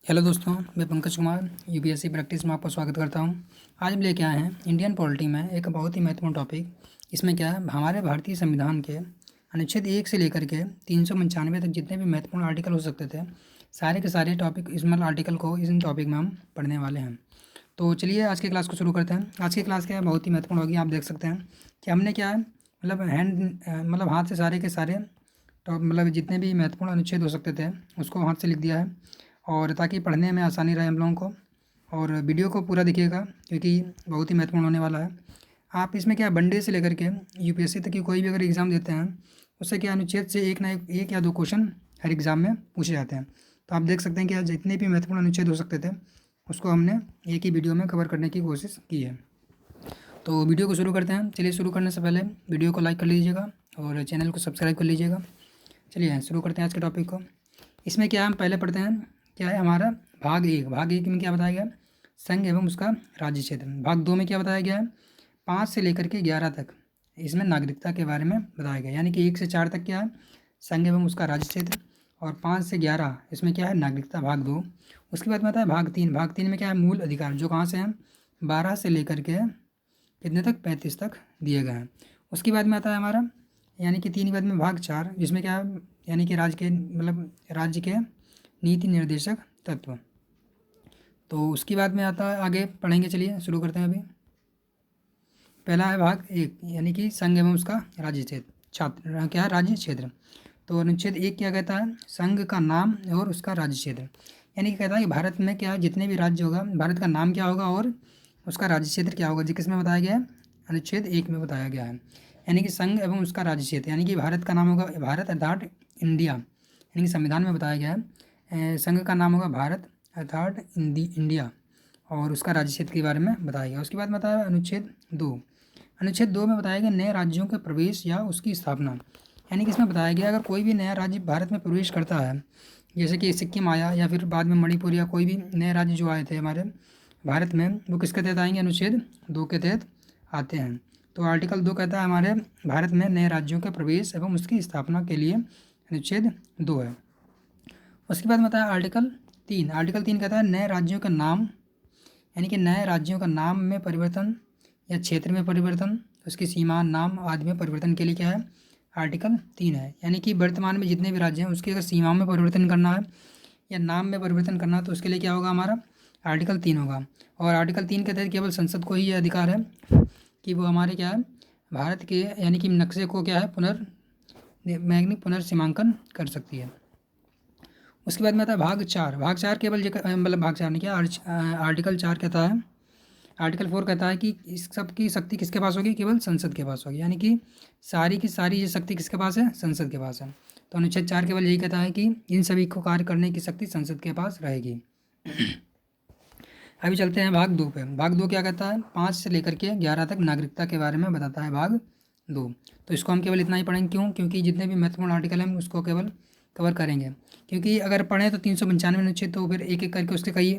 Hello दोस्तों, मैं Pankaj Kumar UPSC practice में आपका स्वागत करता हूं। आज हम लेके आए हैं इंडियन पॉलिटी में एक बहुत ही महत्वपूर्ण टॉपिक। इसमें क्या है, हमारे भारतीय संविधान के अनुच्छेद 1 से लेकर के 395 तक जितने भी महत्वपूर्ण आर्टिकल हो सकते थे, सारे के सारे टॉपिक इसमें आर्टिकल को इस टॉपिक में हम पढ़ने वाले हैं। तो चलिए आज की क्लास को शुरू करते हैं। आज की क्लास क्या है, बहुत ही महत्वपूर्ण होगी। आप देख सकते हैं कि हमने क्या है, मतलब हाथ से सारे के सारे मतलब जितने भी महत्वपूर्ण अनुच्छेद हो सकते थे उसको हाथ से लिख दिया है, और ताकि पढ़ने में आसानी रहे हम लोगों को। और वीडियो को पूरा देखिएगा क्योंकि बहुत ही महत्वपूर्ण होने वाला है। आप इसमें क्या वनडे से लेकर के यूपीएससी तक की कोई भी अगर एग्ज़ाम देते हैं, उससे क्या अनुच्छेद से एक या दो क्वेश्चन हर एग्ज़ाम में पूछे जाते हैं। तो आप देख सकते हैं कि आज जितने भी महत्वपूर्ण अनुच्छेद हो सकते थे उसको हमने एक ही वीडियो में कवर करने की कोशिश की है। तो वीडियो को शुरू करते हैं। चलिए, शुरू करने से पहले वीडियो को लाइक कर लीजिएगा और चैनल को सब्सक्राइब कर लीजिएगा। चलिए शुरू करते हैं आज के टॉपिक को। इसमें क्या हम पहले पढ़ते हैं, क्या है हमारा भाग एक में क्या बताया गया, संघ एवं उसका राज्य क्षेत्र। भाग 2 में क्या बताया गया है, 5 से लेकर के 11 तक इसमें नागरिकता के बारे में बताया गया। यानी कि 1 से 4 तक क्या है, संघ एवं उसका राज्य क्षेत्र, और 5 से 11 इसमें क्या है, नागरिकता, भाग 2। उसके बाद में आता है भाग तीन में क्या है, मूल अधिकार, जो कहाँ से हैं, 12 से लेकर के कितने तक, 35 तक दिए गए हैं। उसके बाद में आता है हमारा, यानी कि 3 के बाद में भाग 4, जिसमें क्या है, यानी कि राज्य के नीति निर्देशक तत्व। तो उसके बाद में आता है, आगे पढ़ेंगे। चलिए शुरू करते हैं। अभी पहला है भाग 1, यानी कि संघ एवं उसका राज्य क्षेत्र, छात्र क्या है, राज्य क्षेत्र। तो अनुच्छेद 1 क्या कहता है, संघ का नाम और उसका राज्य क्षेत्र। यानी कि कहता है कि भारत में क्या है, जितने भी राज्य होगा, भारत का नाम क्या होगा और उसका राज्य क्षेत्र क्या होगा, जी किस में बताया गया है, अनुच्छेद 1 में बताया गया है। यानी कि संघ एवं उसका राज्य क्षेत्र, यानी कि भारत का नाम होगा भारत अर्थात इंडिया, यानी कि संविधान में बताया गया है। संघ का नाम होगा भारत अर्थात इंडिया, और उसका राज्य क्षेत्र के बारे में बताया गया। उसके बाद बताया अनुच्छेद 2 में बताया गया नए राज्यों के प्रवेश या उसकी स्थापना। यानी कि इसमें बताया गया अगर कोई भी नया राज्य भारत में प्रवेश करता है, जैसे कि सिक्किम आया या फिर बाद में मणिपुर या कोई भी नए राज्य जो आए थे हमारे भारत में, वो किसके तहत आएंगे, अनुच्छेद 2 के तहत आते हैं। तो आर्टिकल 2 कहता है हमारे भारत में नए राज्यों के प्रवेश एवं उसकी स्थापना के लिए अनुच्छेद 2 है। उसके बाद बताया आर्टिकल 3 कहता है नए राज्यों का नाम, यानी कि नए राज्यों का नाम में परिवर्तन या क्षेत्र में परिवर्तन, उसकी सीमा, नाम आदि में परिवर्तन के लिए क्या है, आर्टिकल 3 है। यानी कि वर्तमान में जितने भी राज्य हैं उसकी अगर सीमाओं में परिवर्तन करना है या नाम में परिवर्तन करना है तो उसके लिए क्या होगा, हमारा आर्टिकल 3 होगा। और आर्टिकल 3 के तहत केवल संसद को ही ये अधिकार है कि वो हमारे क्या है, भारत के यानी कि नक्शे को क्या है, पुनर्सीमांकन कर सकती है। उसके बाद में आता है भाग 4 केवल मतलब भाग 4 ने क्या, आर्टिकल 4 कहता है, आर्टिकल 4 कहता है कि इस सब की शक्ति किसके पास होगी, केवल संसद के पास होगी। यानी कि सारी की सारी ये शक्ति किसके पास है, संसद के पास है। तो अनुच्छेद 4 केवल यही कहता है कि इन सभी को कार्य करने की शक्ति संसद के पास रहेगी। अभी चलते हैं भाग 2 पे। भाग 2 क्या कहता है, 5 से लेकर के 11 तक नागरिकता के बारे में बताता है भाग 2। तो इसको हम केवल इतना ही पढ़ेंगे, क्यों, क्योंकि जितने भी महत्वपूर्ण आर्टिकल हैं उसको केवल कवर करेंगे। क्योंकि अगर पढ़ें तो 395 अनुच्छेद, तो फिर एक एक करके उसके कई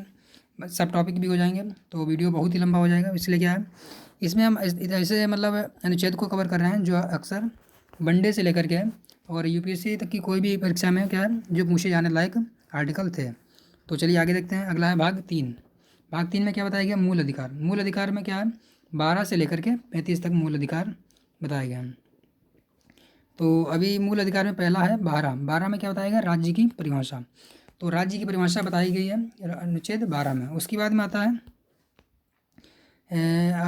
सब टॉपिक भी हो जाएंगे, तो वीडियो बहुत ही लंबा हो जाएगा। इसलिए क्या है, इसमें हम ऐसे मतलब अनुच्छेद को कवर कर रहे हैं जो अक्सर वनडे से लेकर के और यूपीएससी तक की कोई भी परीक्षा में क्या है, जो पूछे जाने लायक आर्टिकल थे। तो चलिए आगे देखते हैं। अगला है भाग 3 में क्या बताया गया, मूल अधिकार में क्या है, 12 से लेकर के 35 तक मूल अधिकार बताया गया है। तो अभी मूल अधिकार में पहला है 12 में क्या बताया गया, राज्य की परिभाषा। तो राज्य की परिभाषा बताई गई है अनुच्छेद 12 में। उसके बाद में आता है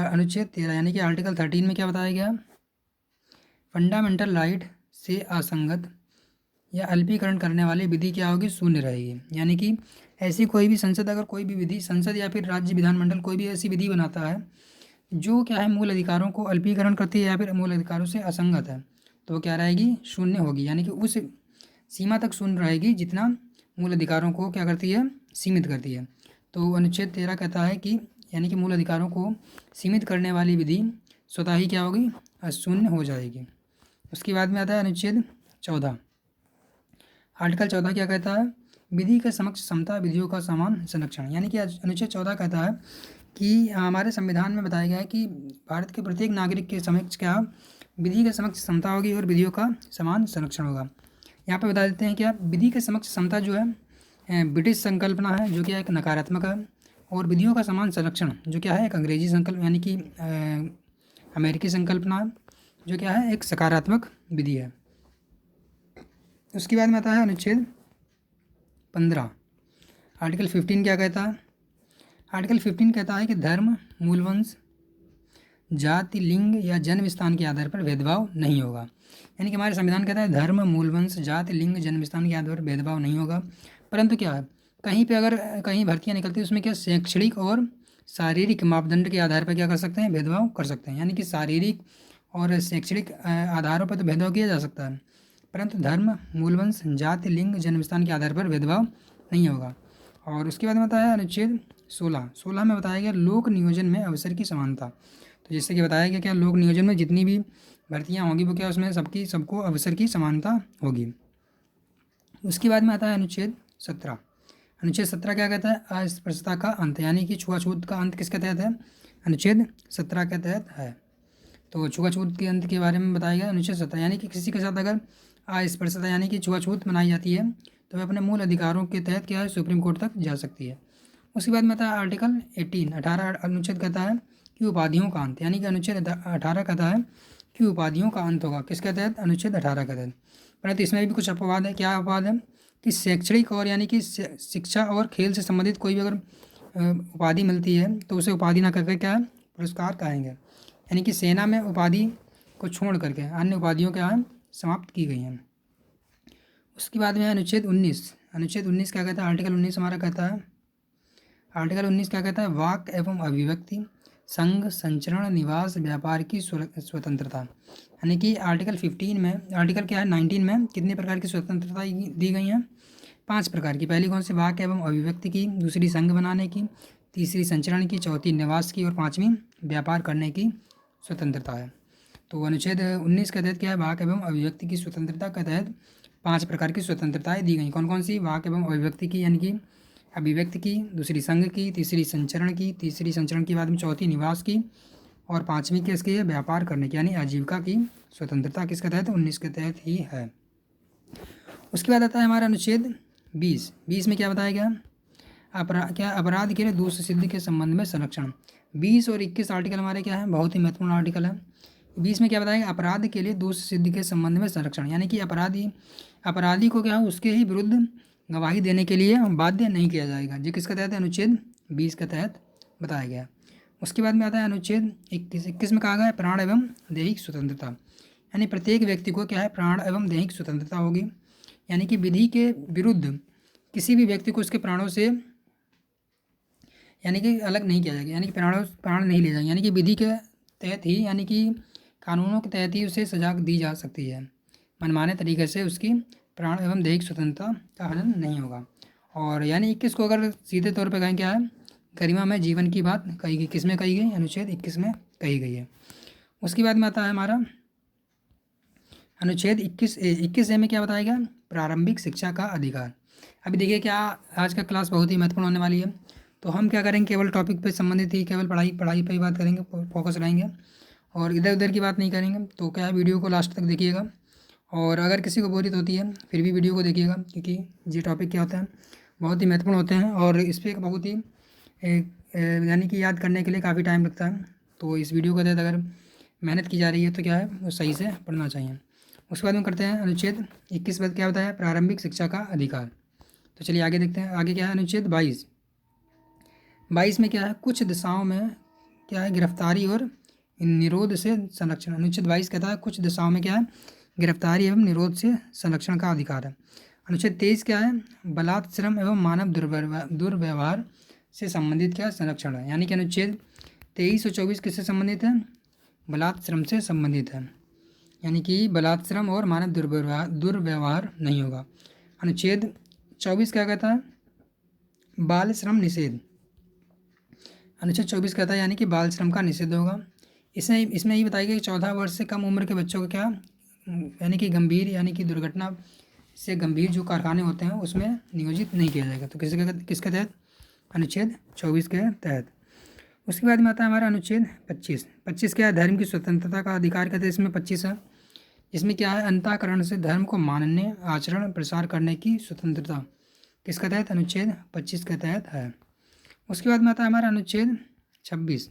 अनुच्छेद 13, यानी कि आर्टिकल 13 में क्या बताया गया, फंडामेंटल राइट से असंगत या अल्पीकरण करने वाली विधि क्या होगी, शून्य रहेगी। यानी कि ऐसी कोई भी संसद, अगर कोई भी विधि, संसद या फिर राज्य विधानमंडल कोई भी ऐसी विधि बनाता है जो क्या है, मूल अधिकारों को अल्पीकरण करती है या फिर मूल अधिकारों से असंगत है, तो क्या रहेगी, शून्य होगी। यानी कि उस सीमा तक शून्य रहेगी जितना मूल अधिकारों को क्या करती है, सीमित करती है। तो अनुच्छेद 13 कहता है कि यानी कि मूल अधिकारों को सीमित करने वाली विधि स्वतः ही क्या होगी, शून्य हो जाएगी। उसके बाद में आता है अनुच्छेद 14। आर्टिकल 14 क्या कहता है, विधि के समक्ष समता, विधियों का समान संरक्षण। यानी कि अनुच्छेद 14 कहता है कि हमारे संविधान में बताया गया है कि भारत के प्रत्येक नागरिक के समक्ष क्या, विधि के समक्ष समता होगी और विधियों का समान संरक्षण होगा। यहाँ पे बता देते हैं क्या, विधि के समक्ष समता जो है ब्रिटिश संकल्पना है जो कि एक नकारात्मक है, और विधियों का समान संरक्षण जो क्या है एक अंग्रेजी संकल्प यानी कि अमेरिकी संकल्पना है जो क्या है एक सकारात्मक विधि है। उसके बाद में आता है अनुच्छेद 15। आर्टिकल 15 क्या कहता है? आर्टिकल 15 कहता है कि धर्म, मूलवंश, जाति, लिंग या जन्म स्थान के आधार पर भेदभाव नहीं होगा। यानी कि हमारे संविधान कहता है धर्म, मूलवंश, जाति, लिंग, जन्म स्थान के आधार पर भेदभाव नहीं होगा। परंतु क्या है, कहीं पे अगर कहीं भर्तियाँ निकलती है उसमें क्या शैक्षणिक और शारीरिक मापदंड के आधार पर क्या कर सकते हैं, भेदभाव कर सकते हैं। यानी कि शारीरिक और शैक्षणिक आधारों पर तो भेदभाव किया जा सकता है, परंतु धर्म, मूलवंश, जाति, लिंग, जन्म स्थान के आधार पर भेदभाव नहीं होगा। और उसके बाद में बताया अनुच्छेद 16 में बताया गया लोक नियोजन में अवसर की समानता। तो जैसे कि बताया गया क्या लोक नियोजन में जितनी भी भर्तियाँ होंगी वो क्या उसमें सबको अवसर की समानता होगी। उसके बाद में आता है अनुच्छेद 17। अनुच्छेद 17 क्या कहता है? अस्पृश्यता का अंत, यानी कि छुआछूत का अंत किसके तहत है? अनुच्छेद 17 के तहत है। तो छुआछूत के अंत के बारे में बताया गया अनुच्छेद 17, यानी कि किसी के साथ अगर अस्पृश्यता यानी कि छुआछूत मनाई जाती है तो वह अपने मूल अधिकारों के तहत क्या है सुप्रीम कोर्ट तक जा सकती है। उसके बाद में आता है आर्टिकल 18 अनुच्छेद कहता है कि उपाधियों का अंत, यानी कि अनुच्छेद 18 कहता है कि उपाधियों का अंत होगा किसके तहत? अनुच्छेद 18 के तहत। परंतु इसमें भी कुछ अपवाद है। क्या अपवाद है? कि शैक्षणिक और यानी कि शिक्षा और खेल से संबंधित कोई भी अगर उपाधि मिलती है तो उसे उपाधि ना करके क्या है पुरस्कार कहेंगे। यानी कि सेना में उपाधि को छोड़ करके अन्य उपाधियों क्या है समाप्त की गई हैं। उसके बाद में है अनुच्छेद 19। अनुच्छेद 19 क्या कहता है? आर्टिकल 19 हमारा कहता है, आर्टिकल 19 क्या कहता है? वाक एवं अभिव्यक्ति, संघ, संचरण, निवास, व्यापार की स्वतंत्रता। यानी कि आर्टिकल 15 में, आर्टिकल क्या है 19 में कितने प्रकार की स्वतंत्रता दी गई हैं? 5 प्रकार की। पहली कौन सी? वाक एवं अभिव्यक्ति की, दूसरी संघ बनाने की, तीसरी संचरण की, चौथी निवास की और पाँचवीं व्यापार करने की स्वतंत्रता है। तो अनुच्छेद 19 के तहत क्या है? वाक एवं अभिव्यक्ति की स्वतंत्रता के तहत 5 प्रकार की स्वतंत्रताएं दी गई। कौन कौन सी? वाक एवं अभिव्यक्ति की यानी कि अभिव्यक्ति की, दूसरी संघ की, तीसरी संचरण की, तीसरी संचरण के बाद में चौथी निवास की और पाँचवीं किसकी है? व्यापार करने की यानी आजीविका की स्वतंत्रता किसके तहत? 19 के तहत ही है। उसके बाद आता है हमारा अनुच्छेद 20 में क्या बताया गया? अपराध के लिए दोष सिद्धि के संबंध में संरक्षण। 20 और 21 आर्टिकल हमारे क्या है? बहुत ही महत्वपूर्ण आर्टिकल है। 20 में क्या बताया? अपराध के लिए दोष सिद्धि के संबंध में संरक्षण, यानी कि अपराधी को क्या है उसके ही विरुद्ध गवाही देने के लिए बाध्य नहीं किया जाएगा। ये किसके तहत है? अनुच्छेद 20 के तहत बताया गया। उसके बाद में आता है अनुच्छेद 21 में कहा गया है प्राण एवं दैहिक स्वतंत्रता, यानी प्रत्येक व्यक्ति को क्या है प्राण एवं दैहिक स्वतंत्रता होगी। यानी कि विधि के विरुद्ध किसी भी व्यक्ति को उसके प्राणों से यानी कि अलग नहीं किया जाएगा, यानी कि प्राण नहीं ले जाएंगे, यानी कि विधि के तहत ही यानी कि कानूनों के तहत ही उसे सजा दी जा सकती है। मनमाने तरीके से उसकी प्राण एवं दैहिक स्वतंत्रता का हनन नहीं होगा। और यानी 21 को अगर सीधे तौर पर कहें क्या है? गरिमा में जीवन की बात कही गई। किस में कही गई? अनुच्छेद 21 में कही गई है। उसके बाद में आता है हमारा अनुच्छेद 21A में क्या बताया गया? प्रारंभिक शिक्षा का अधिकार। अभी देखिए क्या आज का क्लास बहुत ही महत्वपूर्ण होने वाली है, तो हम क्या करेंगे केवल टॉपिक पे संबंधित ही केवल पढ़ाई पे ही बात करेंगे, फोकस रहेंगे और इधर उधर की बात नहीं करेंगे। तो क्या है वीडियो को लास्ट तक देखिएगा और अगर किसी को बोरियत होती है फिर भी वीडियो को देखिएगा, क्योंकि ये टॉपिक क्या होता है बहुत ही महत्वपूर्ण होते हैं और इस पर बहुत ही यानी कि याद करने के लिए काफ़ी टाइम लगता है। तो इस वीडियो के तहत अगर मेहनत की जा रही है तो क्या है वो सही से पढ़ना चाहिए। उसके बाद में करते हैं अनुच्छेद 21 पर क्या बताया? प्रारंभिक शिक्षा का अधिकार। तो चलिए आगे देखते हैं। आगे क्या है? अनुच्छेद 22 में क्या है? कुछ दिशाओं में क्या है? गिरफ्तारी और निरोध से संरक्षण। अनुच्छेद 22 कहता है कुछ दिशाओं में क्या है? गिरफ्तारी एवं निरोध से संरक्षण का अधिकार है। अनुच्छेद 23 क्या है? बलात्श्रम एवं मानव दुर्व्यवहार से संबंधित क्या संरक्षण है। यानी कि अनुच्छेद 23 और 24 किससे संबंधित है? बलात्श्रम से संबंधित है, यानी कि बलात्श्रम और मानव दुर्व्यवहार नहीं होगा। अनुच्छेद 24 क्या कहता है? बाल श्रम निषेध। अनुच्छेद 24 कहता है यानी कि बाल श्रम का निषेध होगा। इसमें ये बताया गया कि 14 वर्ष से कम उम्र के बच्चों को क्या यानी कि गंभीर यानी कि दुर्घटना से गंभीर जो कारखाने होते हैं उसमें नियोजित नहीं किया जाएगा। तो किसके तहत? अनुच्छेद 24 के तहत। उसके बाद में आता है हमारा अनुच्छेद 25 क्या है? धर्म की स्वतंत्रता का अधिकार कहते हैं इसमें 25 है। इसमें क्या है? अंतःकरण से धर्म को मानने, आचरण, प्रसार करने की स्वतंत्रता। किसके तहत? अनुच्छेद 25 के तहत है। उसके बाद में आता है हमारा अनुच्छेद 26।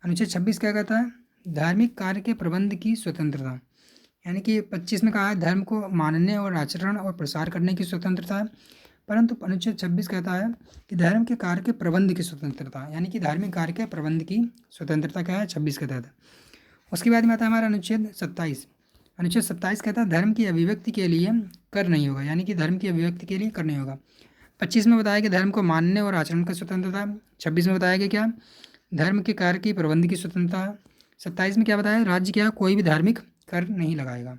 अनुच्छेद 26 क्या कहता है? धार्मिक कार्य के प्रबंध की स्वतंत्रता। यानी कि 25 में कहा है धर्म को मानने और आचरण और प्रसार करने की स्वतंत्रता है, परंतु अनुच्छेद 26 कहता है कि धर्म के कार्य के प्रबंध की स्वतंत्रता, यानी कि धार्मिक कार्य के प्रबंध की स्वतंत्रता क्या है? 26 के तहत। उसके बाद में आता है हमारा अनुच्छेद 27। अनुच्छेद 27 कहता है धर्म की अभिव्यक्ति के लिए कर नहीं होगा, यानी कि धर्म की अभिव्यक्ति के लिए कर नहीं होगा। 25 में बताया कि धर्म को मानने और आचरण की स्वतंत्रता। 26 में बताया कि क्या? धर्म के कार्य की प्रबंध की स्वतंत्रता। 27 में क्या बताया? राज्य क्या कोई भी धार्मिक कर नहीं लगाएगा।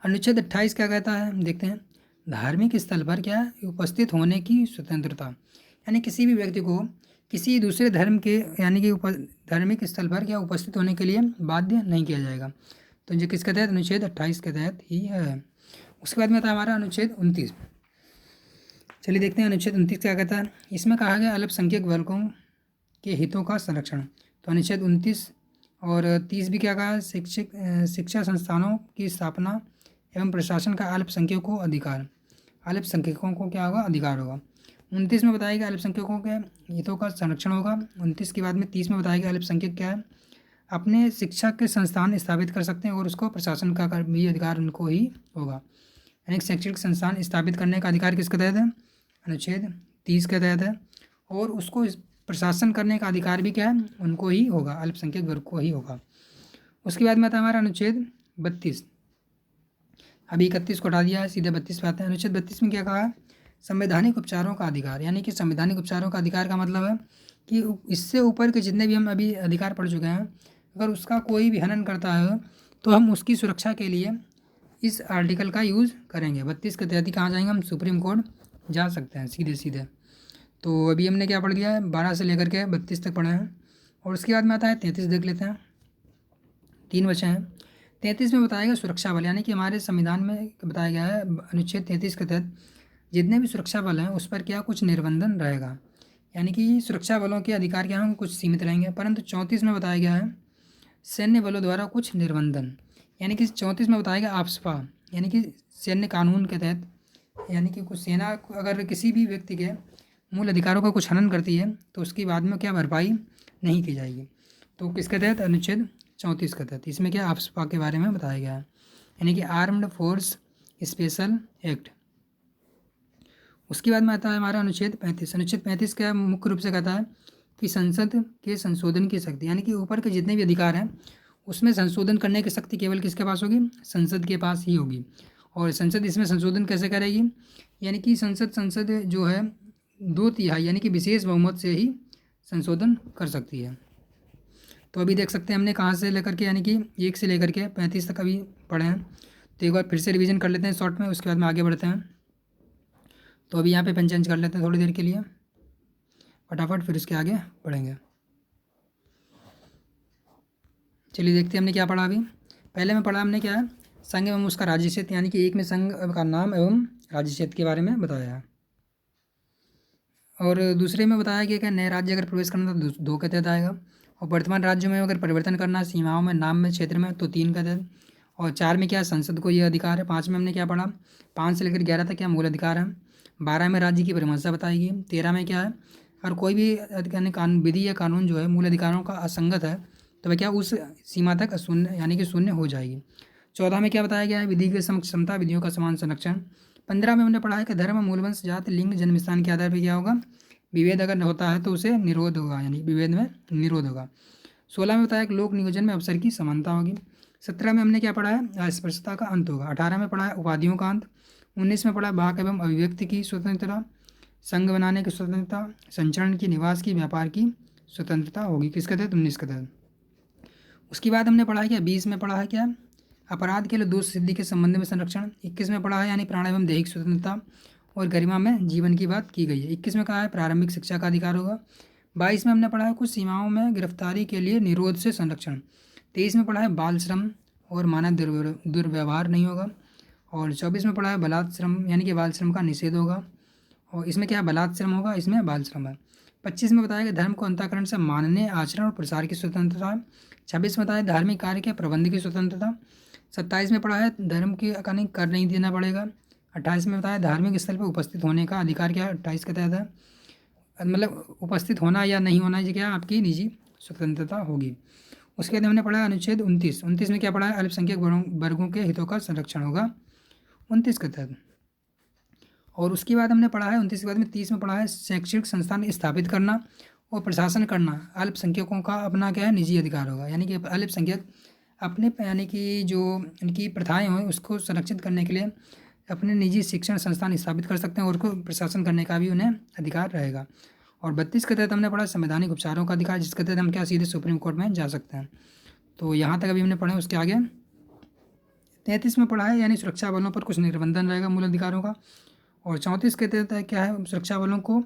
अनुच्छेद 28 क्या कहता है? देखते हैं। धार्मिक स्थल पर क्या उपस्थित होने की स्वतंत्रता, यानी किसी भी व्यक्ति को किसी दूसरे धर्म के यानी कि धार्मिक स्थल पर क्या उपस्थित होने के लिए बाध्य नहीं किया जाएगा। तो जो किसके तहत? अनुच्छेद 28 के तहत ही है। उसके बाद में था हमारा अनुच्छेद 29। चलिए देखते हैं अनुच्छेद 29 क्या कहता है। इसमें कहा गया अल्पसंख्यक वर्गों के हितों का संरक्षण। तो अनुच्छेद 29 और 30 भी क्या कहा? शिक्षा संस्थानों की स्थापना एवं प्रशासन का अल्पसंख्यकों को अधिकार। अल्पसंख्यकों को क्या होगा? अधिकार होगा। 29 में बताया गया अल्पसंख्यकों के हितों का संरक्षण होगा। 29 के बाद में 30 में बताया गया अल्पसंख्यक क्या है? अपने शिक्षा के संस्थान स्थापित कर सकते हैं और उसको प्रशासन का भी अधिकार उनको ही होगा। यानी शैक्षणिक संस्थान स्थापित करने का अधिकार किसके तहत है? अनुच्छेद 30 के तहत है। और उसको प्रशासन करने का अधिकार भी क्या है? उनको ही होगा, अल्पसंख्यक वर्ग को ही होगा। उसके बाद में आता है हमारा अनुच्छेद 32। अभी 31 को हटा दिया है, सीधे 32 पे आते हैं। अनुच्छेद 32 में क्या कहा है? संवैधानिक उपचारों का अधिकार। यानी कि संवैधानिक उपचारों का अधिकार का मतलब है कि इससे ऊपर के जितने भी हम अभी अधिकार पढ़ चुके हैं, अगर उसका कोई भी हनन करता है तो हम उसकी सुरक्षा के लिए इस आर्टिकल का यूज़ करेंगे। 32 के तहत ही कहाँ जाएंगे हम? सुप्रीम कोर्ट जा सकते हैं सीधे सीधे। तो अभी हमने क्या पढ़ दिया है? 12 से लेकर के 32 तक पढ़े हैं। और उसके बाद में आता है 33, देख लेते हैं। 3 बचे हैं। 33 में बताया गया सुरक्षा बल, यानी कि हमारे संविधान में बताया गया है अनुच्छेद 33 के तहत जितने भी सुरक्षा बल हैं उस पर क्या कुछ निर्बंधन रहेगा, यानी कि सुरक्षा बलों के अधिकार क्या होंगे? कुछ सीमित रहेंगे। परंतु 34 में बताया गया है सैन्य बलों द्वारा कुछ निर्बंधन, यानी कि 34 में बताया गया आफ्सपा, यानी कि सैन्य कानून के तहत, यानी कि कुछ सेना अगर किसी भी व्यक्ति के मूल अधिकारों का कुछ हनन करती है तो उसकी बाद में क्या भरपाई नहीं की जाएगी। तो किसके तहत? अनुच्छेद 34 के तहत। इसमें क्या आफ्सपा के बारे में बताया गया है, यानी कि आर्म्ड फोर्स स्पेशल एक्ट। उसके बाद में आता है हमारा अनुच्छेद 35। अनुच्छेद 35 क्या मुख्य रूप से कहता है कि संसद के संशोधन की शक्ति, यानी कि ऊपर के जितने भी अधिकार हैं उसमें संशोधन करने की शक्ति केवल किसके पास होगी? संसद के पास ही होगी। और संसद इसमें संशोधन कैसे करेगी? यानी कि संसद जो है 2/3 यानी कि विशेष बहुमत से ही संशोधन कर सकती है। तो अभी देख सकते हैं हमने कहाँ से लेकर के, यानी कि 1 से लेकर के 35 तक अभी पढ़े हैं। तो एक बार फिर से रिवीजन कर लेते हैं शॉर्ट में, उसके बाद में आगे बढ़ते हैं। तो अभी यहाँ पे पेन चेंज कर लेते हैं थोड़ी देर के लिए फटाफट, फिर उसके आगे पढ़ेंगे। चलिए देखते हैं हमने क्या पढ़ा। अभी पहले में पढ़ा हमने क्या है? संघ एवं उसका राज्य क्षेत्र, यानी कि एक में संघ का नाम एवं राज्य क्षेत्र के बारे में बताया है। और दूसरे में बताया गया कि नए राज्य अगर प्रवेश करना तो 2 के तहत आएगा। और वर्तमान राज्यों में अगर परिवर्तन करना सीमाओं में, नाम में, क्षेत्र में तो 3 का तहत। और 4 में क्या? संसद को यह अधिकार है। 5 में हमने क्या पढ़ा? 5 से लेकर 11 तक क्या मूल अधिकार है। 12 में राज्य की परिभाषा बताएगी। 13 में क्या है? और कोई भी विधि या कानून जो है मूल अधिकारों का असंगत है तो वह क्या उस सीमा तक शून्य यानी कि शून्य हो जाएगी। 14 में क्या बताया गया है? विधि की समक्ष समता, विधियों का समान संरक्षण। 15 में हमने पढ़ा है कि धर्म, मूलवंश, जाति, लिंग, जन्म स्थान के आधार पर क्या होगा? विभेद अगर होता है तो उसे निरोध होगा, यानी विभेद में निरोध होगा। 16 में बताया कि लोक नियोजन में अवसर की समानता होगी। 17 में हमने क्या पढ़ा है? अस्पृश्यता का अंत होगा। 18 में पढ़ा है उपाधियों का अंत। 19 में पढ़ा है वाक एवं अभिव्यक्ति की स्वतंत्रता, संघ बनाने की स्वतंत्रता, संचरण की, निवास की, व्यापार की स्वतंत्रता होगी। किसके तहत? 19 के तहत। उसके बाद हमने पढ़ा है क्या? 20 में पढ़ा है क्या? अपराध के लिए दोष सिद्धि के संबंध में संरक्षण। 21 में पढ़ा है यानी प्राण एवं दैहिक स्वतंत्रता और गरिमा में जीवन की बात की गई है। 21 में कहा है प्रारंभिक शिक्षा का अधिकार होगा। 22 में हमने पढ़ा है कुछ सीमाओं में गिरफ्तारी के लिए निरोध से संरक्षण। 23 में पढ़ा है बाल श्रम और मानव दुर्व्यवहार नहीं होगा। और 24 में पढ़ा है बलात् श्रम, यानी कि बाल श्रम का निषेध होगा। और इसमें क्या है? बलात् श्रम होगा, इसमें बाल श्रम है। 25 में बताया कि धर्म को अंतःकरण से मानने, आचरण और प्रसार की स्वतंत्रता है। 26 में बताया धार्मिक कार्य के प्रबंध की स्वतंत्रता। 27 में पढ़ा है धर्म के अकानी कर नहीं देना पड़ेगा। 28 में बताया धार्मिक स्थल पर उपस्थित होने का अधिकार क्या 28 के तहत है, मतलब उपस्थित होना या नहीं होना ये क्या आपकी निजी स्वतंत्रता होगी। उसके बाद हमने पढ़ा अनुच्छेद 29 में क्या पढ़ा है, अल्पसंख्यक वर्गों के हितों का संरक्षण होगा 29 के तहत। और उसके बाद हमने पढ़ा है 29 के बाद में 30 में पढ़ा है शैक्षणिक संस्थान स्थापित करना और प्रशासन करना अल्पसंख्यकों का अपना क्या है निजी अधिकार होगा। यानी कि अल्पसंख्यक अपने यानी कि जो इनकी प्रथाएं हों उसको संरक्षित करने के लिए अपने निजी शिक्षण संस्थान स्थापित कर सकते हैं और उसको प्रशासन करने का भी उन्हें अधिकार रहेगा। और 32 के तहत हमने पढ़ा संवैधानिक उपचारों का अधिकार, जिसके तहत हम क्या सीधे सुप्रीम कोर्ट में जा सकते हैं। तो यहाँ तक अभी हमने पढ़ा। उसके आगे 33 में पढ़ा है यानी सुरक्षा बलों पर कुछ निर्बंधन रहेगा मूल अधिकारों का। और 34 के तहत क्या है, सुरक्षा बलों को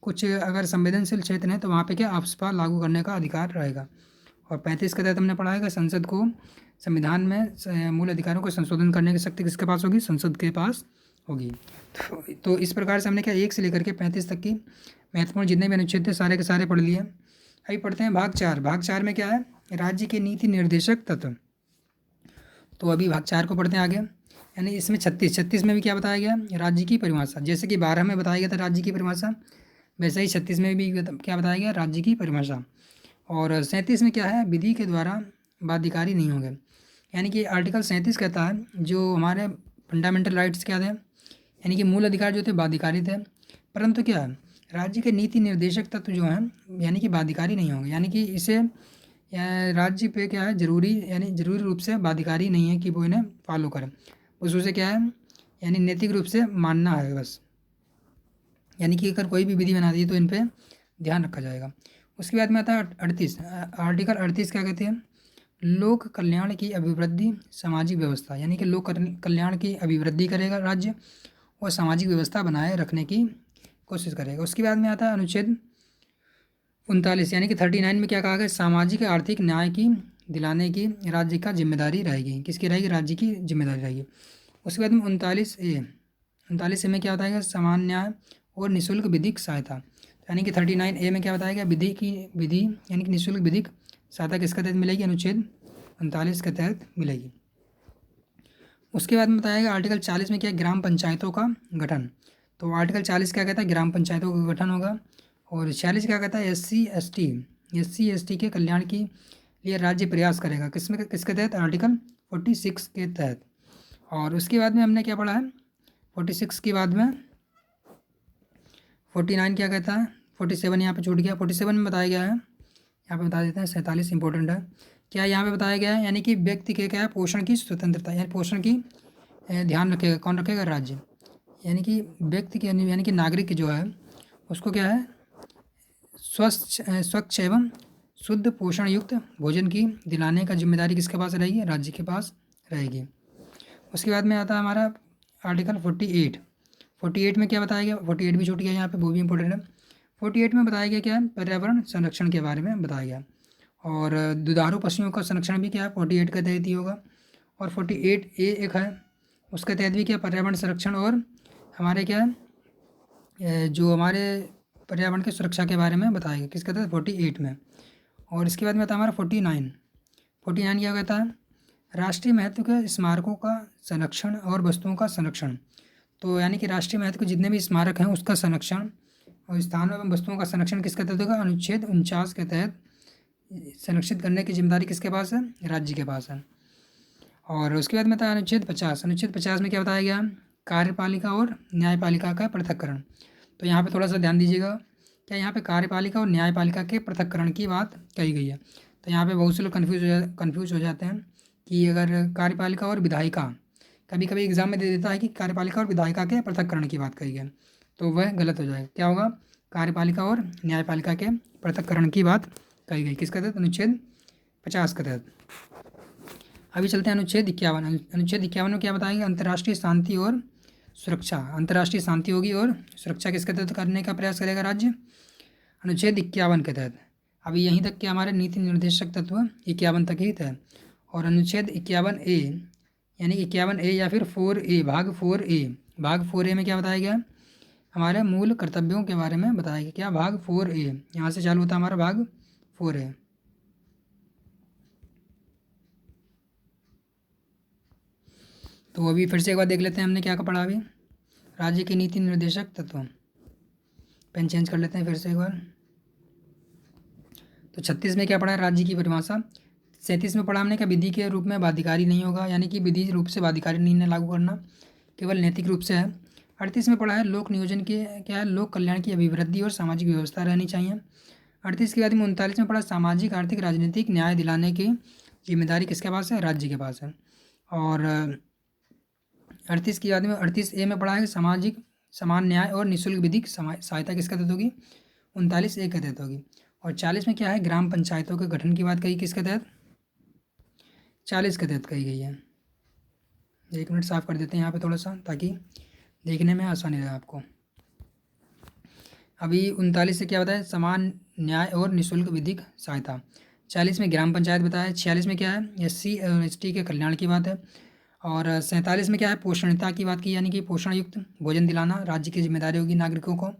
कुछ अगर संवेदनशील क्षेत्र हैं तो वहाँ पे क्या आपसपा लागू करने का अधिकार रहेगा। और 35 के तहत हमने पढ़ा है कि संसद को संविधान में मूल अधिकारों को संशोधन करने की शक्ति किसके पास होगी, संसद के पास होगी। तो इस प्रकार से हमने क्या 1 से लेकर के 35 तक की महत्वपूर्ण जितने भी अनुच्छेद थे सारे के सारे पढ़ लिए। अभी पढ़ते हैं भाग 4। भाग 4 में क्या है, राज्य के नीति निर्देशक तत्व। तो अभी भाग 4 को पढ़ते हैं आगे। यानी इसमें 36 में भी क्या बताया गया, राज्य की परिभाषा। जैसे कि 12 में बताया गया था राज्य की परिभाषा, वैसे ही 36 में भी क्या बताया गया, राज्य की परिभाषा। और 37 में क्या है, विधि के द्वारा बाध्यकारी नहीं होंगे। यानी कि आर्टिकल 37 कहता है जो हमारे फंडामेंटल राइट्स क्या थे, यानी कि मूल अधिकार जो थे बाध्यकारी थे, परंतु क्या राज्य के नीति निर्देशक तत्व जो हैं यानी कि बाध्यकारी नहीं होंगे। यानी कि इसे राज्य पे क्या है जरूरी, यानी जरूरी रूप से बाध्यकारी नहीं है कि वो इन्हें फॉलो करें, बस उसे क्या है यानी नैतिक रूप से मानना है बस। यानी कि अगर कोई भी विधि बना दी है तो इन पर ध्यान रखा जाएगा। उसके बाद में आता है 38। आर्टिकल 38 क्या कहते हैं, लोक कल्याण की अभिवृद्धि सामाजिक व्यवस्था। यानी कि लोक कल्याण की अभिवृद्धि करेगा राज्य और सामाजिक व्यवस्था बनाए रखने की कोशिश करेगा। उसके बाद में आता है अनुच्छेद 39 यानी कि 39 में क्या कहा गया, सामाजिक आर्थिक न्याय की दिलाने की राज्य का जिम्मेदारी रहेगी। किसकी रहेगी, राज्य की जिम्मेदारी रहेगी। उसके बाद में 39 में क्या बताया गया, समान न्याय और निःशुल्क विधिक सहायता। यानी कि 39A में क्या बताया गया, विधि यानी कि निःशुल्क विधिक सहायता किसके तहत मिलेगी, अनुच्छेद 39 के तहत मिलेगी। उसके बाद में बताया गया आर्टिकल 40 में क्या, ग्राम पंचायतों का गठन। तो आर्टिकल 40 क्या कहता है, ग्राम पंचायतों का गठन होगा। और 46 क्या कहता है, एस सी के कल्याण के लिए राज्य प्रयास करेगा। किसके तहत, आर्टिकल 46 के तहत। और उसके बाद में हमने क्या पढ़ा है, 46 के बाद में 49 क्या कहता है, 47 यहाँ पे छूट गया। 47 में बताया गया है, यहाँ पे बता देते हैं, 47 इंपॉर्टेंट है। क्या यहाँ पे बताया गया है, यानी कि व्यक्ति के क्या है, पोषण की स्वतंत्रता, यानी पोषण की ध्यान रखेगा, कौन रखेगा, राज्य। यानी कि व्यक्ति के यानी कि नागरिक जो है उसको क्या है, स्वच्छ एवं शुद्ध पोषण युक्त भोजन की दिलाने का जिम्मेदारी किसके पास रहेगी, राज्य के पास रहेगी। उसके बाद में आता है हमारा आर्टिकल 48 में क्या बताया गया, 48 भी छूट गया यहाँ पे, वो भी इंपॉर्टेंट है। 48 में बताया गया क्या है, पर्यावरण संरक्षण के बारे में बताया गया। और दुधारू पशुओं का संरक्षण भी क्या है, 48 के तहत ही होगा। और 48A एक है, उसके तहत भी क्या, पर्यावरण संरक्षण और हमारे क्या जो हमारे पर्यावरण की सुरक्षा के बारे में बताया गया, किसके तहत, 48 में। और इसके बाद में आता है हमारा 49 क्या कहता है, राष्ट्रीय महत्व के स्मारकों का संरक्षण और वस्तुओं का संरक्षण। तो यानी कि राष्ट्रीय महत्व के जितने भी स्मारक हैं उसका संरक्षण और स्थानों एवं वस्तुओं का संरक्षण किसके तहत होगा, अनुच्छेद 49 के तहत संरक्षित करने की जिम्मेदारी किसके पास है, राज्य के पास है। और उसके बाद में था अनुच्छेद 50 में क्या बताया गया, कार्यपालिका और न्यायपालिका का पृथक्करण। तो यहाँ पे थोड़ा सा ध्यान दीजिएगा, क्या यहाँ पे कार्यपालिका और न्यायपालिका के पृथक्करण की बात कही गई है। तो यहाँ पे बहुत से लोग कन्फ्यूज हो जाते हैं कि अगर कार्यपालिका और विधायिका, कभी कभी एग्जाम में दे देता है कि कार्यपालिका और विधायिका के पृथक्करण की बात कही गई, तो वह गलत हो जाएगा। क्या होगा, कार्यपालिका और न्यायपालिका के पृथक्करण की बात कही गई, किसके तहत, अनुच्छेद 50 के तहत। अभी चलते हैं अनुच्छेद 51। अनुच्छेद 51 में क्या बताएंगे, अंतर्राष्ट्रीय शांति और सुरक्षा। अंतर्राष्ट्रीय शांति होगी और सुरक्षा किसके तहत करने का प्रयास करेगा राज्य, अनुच्छेद 51 के तहत। अभी यहीं तक के हमारे नीति निर्देशक तत्व 51 तक ही थे। और अनुच्छेद 51A यानी 51A या फिर 4A, भाग 4A में क्या बताया गया, हमारे मूल कर्तव्यों के बारे में बताया गया। क्या, भाग 4A, यहाँ से चालू होता है हमारा भाग 4A। तो अभी फिर से एक बार देख लेते हैं हमने क्या पढ़ा अभी। राज्य के नीति निर्देशक तत्व। पेन चेंज कर लेते हैं फिर से एक बार। तो 36 में क्या पढ़ा है, राज्य की परिभाषा। 37 में पढ़ा हमने क्या, विधि के रूप में बाध्यकारी नहीं होगा, यानी कि विधि रूप से बाध्यकारी नहीं लागू करना, केवल नैतिक रूप से है। 38 में पढ़ा है लोक नियोजन के क्या है, लोक कल्याण की अभिवृद्धि और सामाजिक व्यवस्था रहनी चाहिए। 38 के बाद में 39 में पढ़ा सामाजिक आर्थिक राजनीतिक न्याय दिलाने की जिम्मेदारी किसके पास है, राज्य के पास है। और 38 के बाद में 38A में पढ़ा है सामाजिक समान न्याय और निःशुल्क विधिक सहायता किसके तहत होगी, 39A के तहत होगी। और 40 में क्या है, ग्राम पंचायतों के गठन की बात कही किसके तहत, 40 के तहत कही गई है। 1 मिनट साफ कर देते हैं यहाँ पे थोड़ा सा, ताकि देखने में आसानी रहे आपको। अभी 39 से क्या बताया, समान न्याय और निःशुल्क विधिक सहायता। 40 में ग्राम पंचायत बताया। 46 में क्या है, SC और ST के कल्याण की बात है। और 47 में क्या है, पोषणता की बात की, यानी कि पोषण युक्त भोजन दिलाना राज्य की जिम्मेदारी होगी नागरिकों को।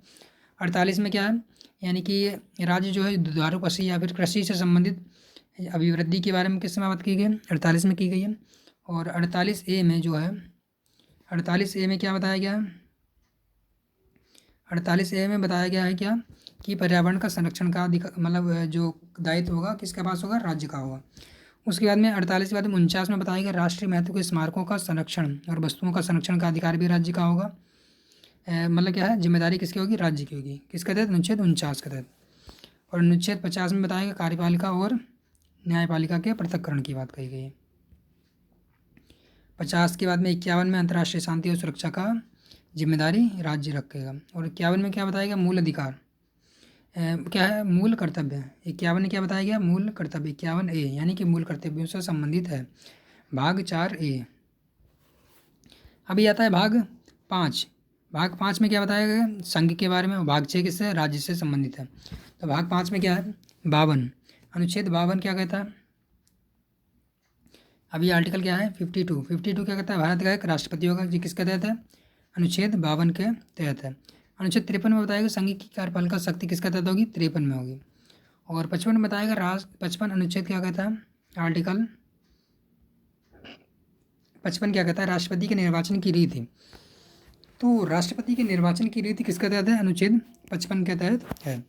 48 में क्या है, यानी कि राज्य जो है दुधारू पशु या फिर कृषि से संबंधित अभिवृद्धि के बारे में किस में बात की गई है, 48 में की गई है। और 48A में जो है, 48A में क्या बताया गया है, 48A में बताया गया है क्या, कि पर्यावरण का संरक्षण का मतलब जो दायित्व होगा किसके पास होगा, राज्य का होगा। उसके बाद में 48 के बाद में 49 में बताया गया राष्ट्रीय महत्व के स्मारकों का संरक्षण और वस्तुओं का संरक्षण का अधिकार भी राज्य का होगा। मतलब क्या है, जिम्मेदारी किसकी होगी, राज्य की होगी। किसके तहत, अनुच्छेद 49 के तहत। और अनुच्छेद 50 में बताया गया कार्यपालिका और न्यायपालिका के पृथक्करण की बात कही गई है। 50 के बाद में 51 में अंतर्राष्ट्रीय शांति और सुरक्षा का जिम्मेदारी राज्य रखेगा। और 51 में क्या बताया गया, मूल अधिकार क्या है, मूल कर्तव्य। 51 में क्या बताया गया, मूल कर्तव्य 51A, यानी कि मूल कर्तव्यों से संबंधित है, भाग 4A। अभी आता है भाग 5। भाग 5 में क्या बताया गया, संघ के बारे में। भाग 6 किससे, राज्य से संबंधित है। तो भाग 5 में क्या है, 52, अनुच्छेद 52 क्या कहता है। अभी आर्टिकल क्या है, 52 क्या कहता है, भारत का एक राष्ट्रपति होगा, जी किसके तहत है, अनुच्छेद 52 के तहत है। अनुच्छेद 53 में बताएगा संघ की कार्यपालिका शक्ति किसके तहत होगी, 53 में होगी। और 55 में बताएगा 55 अनुच्छेद क्या कहता है, आर्टिकल 55 क्या कहता है, राष्ट्रपति के निर्वाचन की रीति। तो राष्ट्रपति के निर्वाचन की रीति किसके तहत है, अनुच्छेद 55 के तहत है।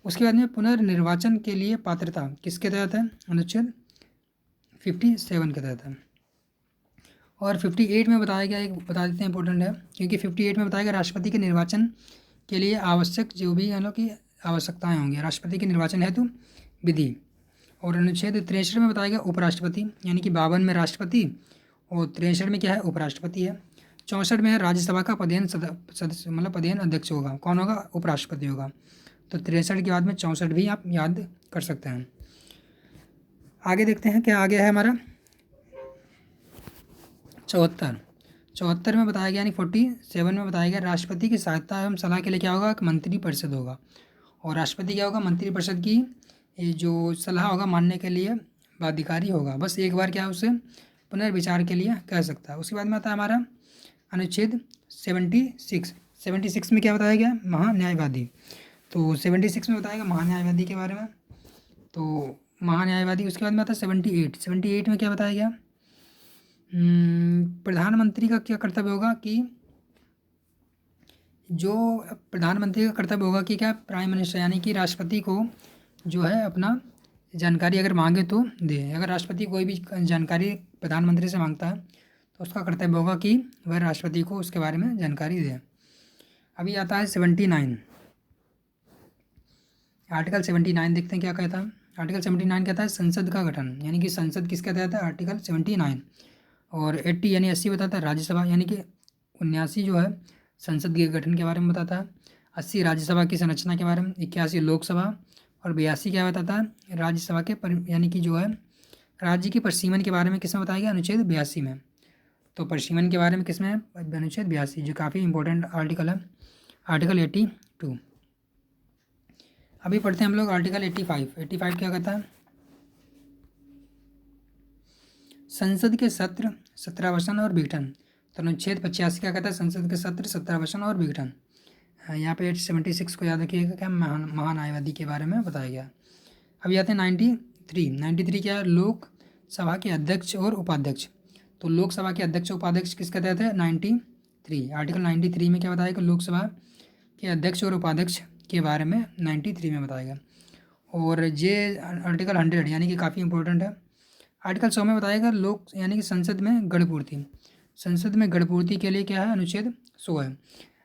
उसके बाद में पुनर्निर्वाचन के लिए पात्रता किसके तहत है, अनुच्छेद 57 के तहत है। और 58 में बताया गया, एक बता देते हैं इंपॉर्टेंट है, क्योंकि 58 में बताया गया राष्ट्रपति के निर्वाचन के लिए आवश्यक जो भी मतलब कि आवश्यकताएं होंगी राष्ट्रपति के निर्वाचन हेतु विधि। और अनुच्छेद 63 में बताया गया उपराष्ट्रपति, यानी कि 52 में राष्ट्रपति और 63 में क्या है, उपराष्ट्रपति है। 64 में है राज्यसभा का पदेन सदस्य मतलब पदेन अध्यक्ष होगा, कौन होगा, उपराष्ट्रपति होगा। तो 63 के बाद में 64 भी आप याद कर सकते हैं। आगे देखते हैं क्या आगे है हमारा, 74 में बताया गया, यानी 47 में बताया गया राष्ट्रपति की सहायता एवं सलाह के लिए क्या होगा, मंत्रिपरिषद होगा। और राष्ट्रपति क्या होगा, मंत्रिपरिषद की ये जो सलाह होगा मानने के लिए बाध्यकारी होगा, बस एक बार क्या उसे पुनर्विचार के लिए कह सकता है। उसके बाद में आता है हमारा अनुच्छेद 76 में क्या बताया गया, महान्यायवादी। तो 76 में बताएगा महान्यायवादी के बारे में, तो महान्यायवादी। उसके बाद में आता है 78 में क्या बताया गया, प्रधानमंत्री का क्या कर्तव्य होगा, कि जो प्रधानमंत्री का कर्तव्य होगा कि क्या, प्राइम मिनिस्टर यानी कि राष्ट्रपति को जो है अपना जानकारी अगर मांगे तो दे। अगर राष्ट्रपति कोई भी जानकारी प्रधानमंत्री से मांगता है तो उसका कर्तव्य होगा कि वह राष्ट्रपति को उसके बारे में जानकारी दे। अभी आता है 79, आर्टिकल 79 देखते हैं क्या कहता है। आर्टिकल 79 कहता है संसद का गठन, यानी कि संसद किसका कहता है, आर्टिकल 79। और 80 यानी 80 बताता है राज्यसभा, यानी कि 79 जो है संसद के गठन के बारे में बताता है। 80 राज्यसभा की संरचना के बारे में। 81 लोकसभा। और 82 क्या बताता है, राज्यसभा के यानी कि जो है राज्य के परिसीमन के बारे में किसमें बताया गया, अनुच्छेद 82 में। तो परिसीमन के बारे में किसमें है, अनुच्छेद 82, जो काफ़ी इंपॉर्टेंट आर्टिकल है, आर्टिकल 82। अभी पढ़ते हैं हम लोग आर्टिकल 85 क्या कहता है, संसद के सत्र 17 और विघटन। तो अनुच्छेद 85 क्या कहता है, संसद के सत्र 17 और विघटन। यहाँ पे 76 को याद रखिएगा, क्या महान्यायवादी के बारे में बताया गया। अभी आते हैं 93 क्या है, लोकसभा के अध्यक्ष और उपाध्यक्ष। तो लोकसभा के अध्यक्ष उपाध्यक्ष किसका तहत है, 93 आर्टिकल 93 में क्या बताएगा, लोकसभा के अध्यक्ष और उपाध्यक्ष के बारे में 93 में बताएगा। और ये आर्टिकल 100 यानी कि काफ़ी इंपॉर्टेंट है। आर्टिकल 100 में बताएगा लोक यानी कि संसद में गणपूर्ति। संसद में गणपूर्ति के लिए क्या है, अनुच्छेद 100 है।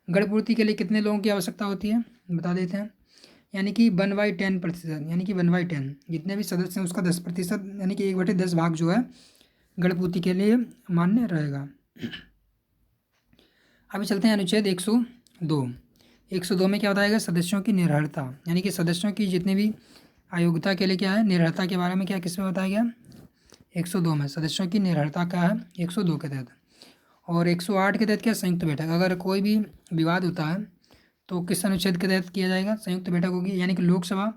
गणपूर्ति के लिए कितने लोगों की आवश्यकता होती है बता देते हैं, यानी कि 1/10%, यानी कि 1/10 जितने भी सदस्य हैं उसका 10%, यानी कि 1/10 भाग जो है गणपूर्ति के लिए मान्य रहेगा। अभी चलते हैं अनुच्छेद 102। 102 में क्या बताएगा, सदस्यों की निर्भरता, यानी कि सदस्यों की जितनी भी अयोग्यता के लिए क्या है, निर्भरता के बारे में क्या किसमें बताया गया, 102 में सदस्यों की निर्भरता क्या है 102 के तहत। और 108 के तहत क्या, संयुक्त बैठक, अगर कोई भी विवाद होता है तो किस अनुच्छेद के तहत किया जाएगा, संयुक्त बैठक होगी। यानी कि लोकसभा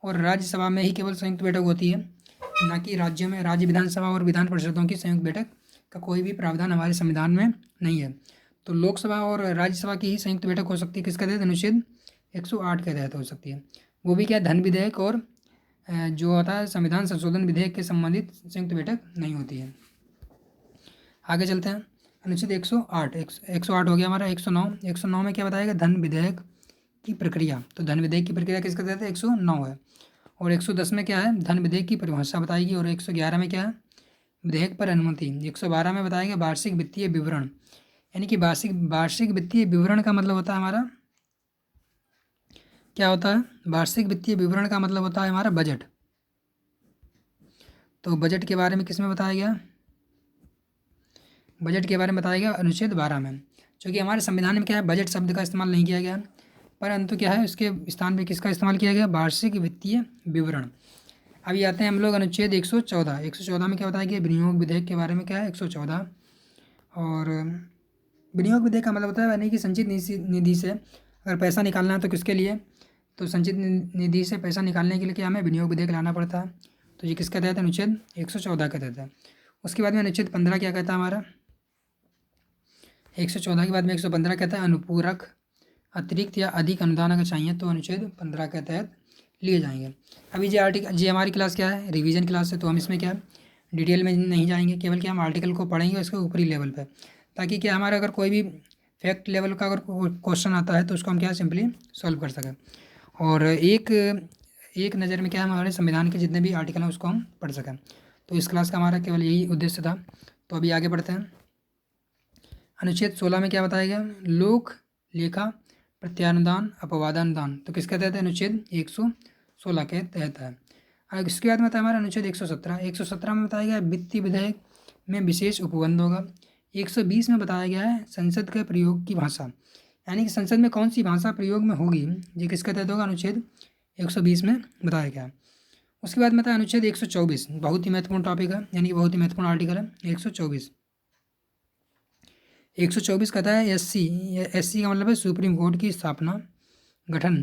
और राज्यसभा में ही केवल संयुक्त बैठक होती है, ना कि राज्यों में राज्य विधानसभा और विधान परिषदों की संयुक्त बैठक का कोई भी प्रावधान हमारे संविधान में नहीं है। तो लोकसभा और राज्यसभा की ही संयुक्त बैठक हो सकती है, किसके तहत, अनुच्छेद 108 के तहत हो सकती है। वो भी क्या, धन विधेयक और जो होता है संविधान संशोधन विधेयक के संबंधित संयुक्त बैठक नहीं होती है। आगे चलते हैं, अनुच्छेद 108 108 हो गया हमारा। 109 में क्या बताएगा, धन विधेयक की प्रक्रिया। तो धन विधेयक की प्रक्रिया किसका तहत है, 109 है। और 110 में क्या है, धन विधेयक की परिभाषा बताएगी। और 111 में क्या है, विधेयक पर अनुमति। 112 में बताएगा वार्षिक वित्तीय विवरण, यानी कि वार्षिक वित्तीय विवरण का मतलब होता है हमारा क्या होता है, वार्षिक वित्तीय विवरण का मतलब होता है हमारा बजट। तो बजट के बारे में किसमें बताया गया, बजट के बारे में बताया गया अनुच्छेद 12 में। क्योंकि हमारे संविधान में क्या है, बजट शब्द का इस्तेमाल नहीं किया गया, परंतु क्या है उसके स्थान पे किसका इस्तेमाल किया गया, वार्षिक वित्तीय विवरण। अभी आते हैं हम लोग अनुच्छेद 114। 114 में क्या बताया गया, विनियोग विधेयक के बारे में क्या है, 114। और विनियोग विधेयक का मतलब होता है यानी कि संचित निधि से अगर पैसा निकालना है तो किसके लिए, तो संचित निधि से पैसा निकालने के लिए क्या हमें विनियोग विधेयक लाना पड़ता है। तो ये किसका तहत है, अनुच्छेद 114 का तहत है। उसके बाद में अनुच्छेद 15 क्या कहता है हमारा, 114 के बाद में 115 कहता है अनुपूरक अतिरिक्त या अधिक अनुदान अगर चाहिए तो अनुच्छेद 15 के तहत लिए जाएंगे। अभी ये हमारी क्लास क्या है, रिवीजन क्लास है, तो हम इसमें क्या डिटेल में नहीं जाएंगे, केवल क्या हम आर्टिकल को पढ़ेंगे उसके ऊपरी लेवल पे, ताकि क्या हमारा अगर कोई भी फैक्ट लेवल का अगर क्वेश्चन आता है तो उसको हम क्या सिंपली सॉल्व कर सकें। और एक नज़र में क्या हमारे संविधान के जितने भी आर्टिकल हैं उसको हम पढ़ सकें। तो इस क्लास का हमारा केवल यही उद्देश्य था। तो अभी आगे बढ़ते हैं। अनुच्छेद 16 में क्या बताया गया, लोक लेखा प्रत्यानुदान अपवादानुदान। तो किसके तहत है, अनुच्छेद 116 के तहत है। और इसके बाद में आता है हमारा अनुच्छेद 117। 117 में बताया गया वित्तीय विधेयक में विशेष उपबंध होगा। 120 में बताया गया है संसद के प्रयोग की भाषा, यानी कि संसद में कौन सी भाषा प्रयोग में होगी, ये किसके तहत होगा, अनुच्छेद 120 में बताया गया। उसके बाद में था अनुच्छेद 124, बहुत ही महत्वपूर्ण टॉपिक है, यानी कि बहुत ही महत्वपूर्ण आर्टिकल है 124। 124 कहता है एससी का मतलब है सुप्रीम कोर्ट की स्थापना गठन,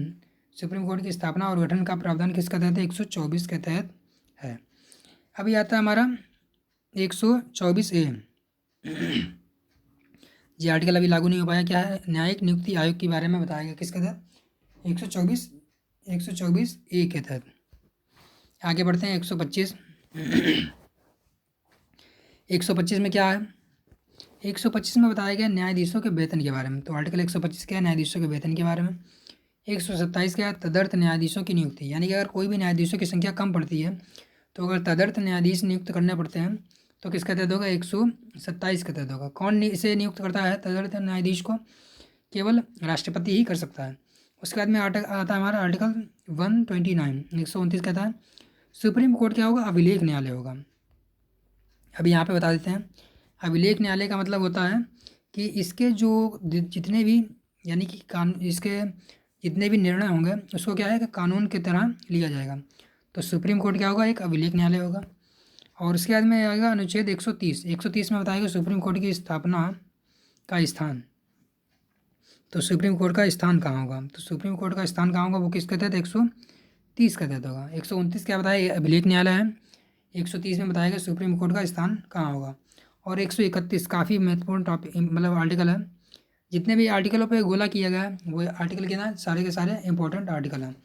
सुप्रीम कोर्ट की स्थापना और गठन का प्रावधान किसका तहत है, 124 के तहत है। अभी आता है हमारा 124A। ये आर्टिकल अभी लागू नहीं हो पाया, क्या है, न्यायिक नियुक्ति आयोग के बारे में बताया गया, किसके तहत, 124A के तहत। आगे बढ़ते हैं 125। 125 में क्या है, 125 में बताया गया न्यायाधीशों के वेतन के बारे में। तो आर्टिकल 125 क्या है, न्यायाधीशों के वेतन के बारे में। 127 क्या है, तदर्थ न्यायाधीशों की नियुक्ति, यानी कि अगर कोई भी न्यायाधीशों की संख्या कम पड़ती है तो अगर तदर्थ न्यायाधीश नियुक्त करने पड़ते हैं तो किसका तहत होगा, 127 का तहत होगा। कौन इसे नियुक्त करता है तदर्थ न्यायाधीश को, केवल राष्ट्रपति ही कर सकता है। उसके बाद में आता है हमारा आर्टिकल 129। 129 कहता है सुप्रीम कोर्ट क्या होगा, अभिलेख न्यायालय होगा। अभी यहाँ पे बता देते हैं, अभिलेख न्यायालय का मतलब होता है कि इसके जो जितने भी यानी कि इसके जितने भी निर्णय होंगे उसको क्या है कि कानून की तरह लिया जाएगा। तो सुप्रीम कोर्ट क्या होगा, एक अभिलेख न्यायालय होगा। और उसके बाद में आएगा अनुच्छेद 130। 130 में बताएगा सुप्रीम कोर्ट की स्थापना का स्थान। तो सुप्रीम कोर्ट का स्थान कहाँ होगा, तो सुप्रीम कोर्ट का स्थान कहाँ होगा, वो किसके तहत, 130 का तहत होगा। 129 क्या बताया, अभिलेख न्यायालय है। 130 में बताया गया सुप्रीम कोर्ट का स्थान कहाँ होगा। और 131 काफ़ी महत्वपूर्ण टॉपिक मतलब आर्टिकल है, जितने भी आर्टिकलों पे गोला किया गया है वो आर्टिकल के ना सारे के सारे इंपॉर्टेंट आर्टिकल हैं।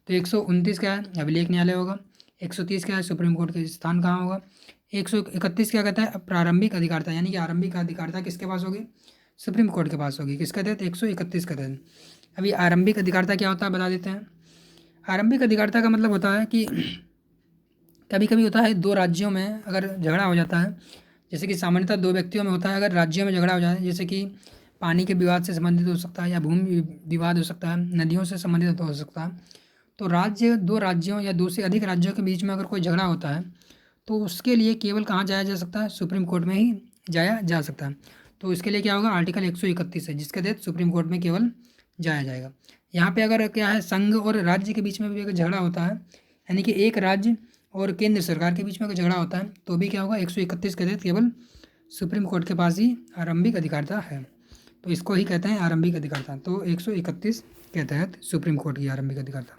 तो 129 क्या है, अभिलेख न्यायालय होगा। 130 क्या है, सुप्रीम कोर्ट के स्थान कहाँ होगा। 131 क्या कहता है, प्रारंभिक अधिकारिता, यानी कि आरंभिक अधिकारिता किसके पास होगी, सुप्रीम कोर्ट के पास होगी। किसके तहत? 131 के तहत। अभी आरंभिक अधिकारिता क्या होता है बता देते हैं। आरंभिक अधिकारिता का मतलब होता है कि कभी कभी होता है दो राज्यों में अगर झगड़ा हो जाता है, जैसे कि सामान्यतः दो व्यक्तियों में होता है, अगर राज्यों में झगड़ा हो जाए, जैसे कि पानी के विवाद से संबंधित हो सकता है या भूमि विवाद हो सकता है, नदियों से संबंधित हो सकता है, तो राज्य दो राज्यों या दो से अधिक राज्यों के बीच में अगर कोई झगड़ा होता है तो उसके लिए केवल कहाँ जाया जा सकता है? सुप्रीम कोर्ट में ही जाया जा सकता है। तो इसके लिए क्या होगा? आर्टिकल 131 है, जिसके तहत सुप्रीम कोर्ट में केवल जाया जाएगा। यहाँ पे अगर क्या है, संघ और राज्य के बीच में भी अगर झगड़ा होता है, यानी कि एक राज्य और केंद्र सरकार के बीच में अगर झगड़ा होता है, तो भी क्या होगा? 131 के तहत केवल सुप्रीम कोर्ट के पास ही आरंभिक अधिकारिता है। तो इसको ही कहते हैं आरंभिक अधिकारिता। तो 131 के तहत सुप्रीम कोर्ट की आरंभिक अधिकारिता।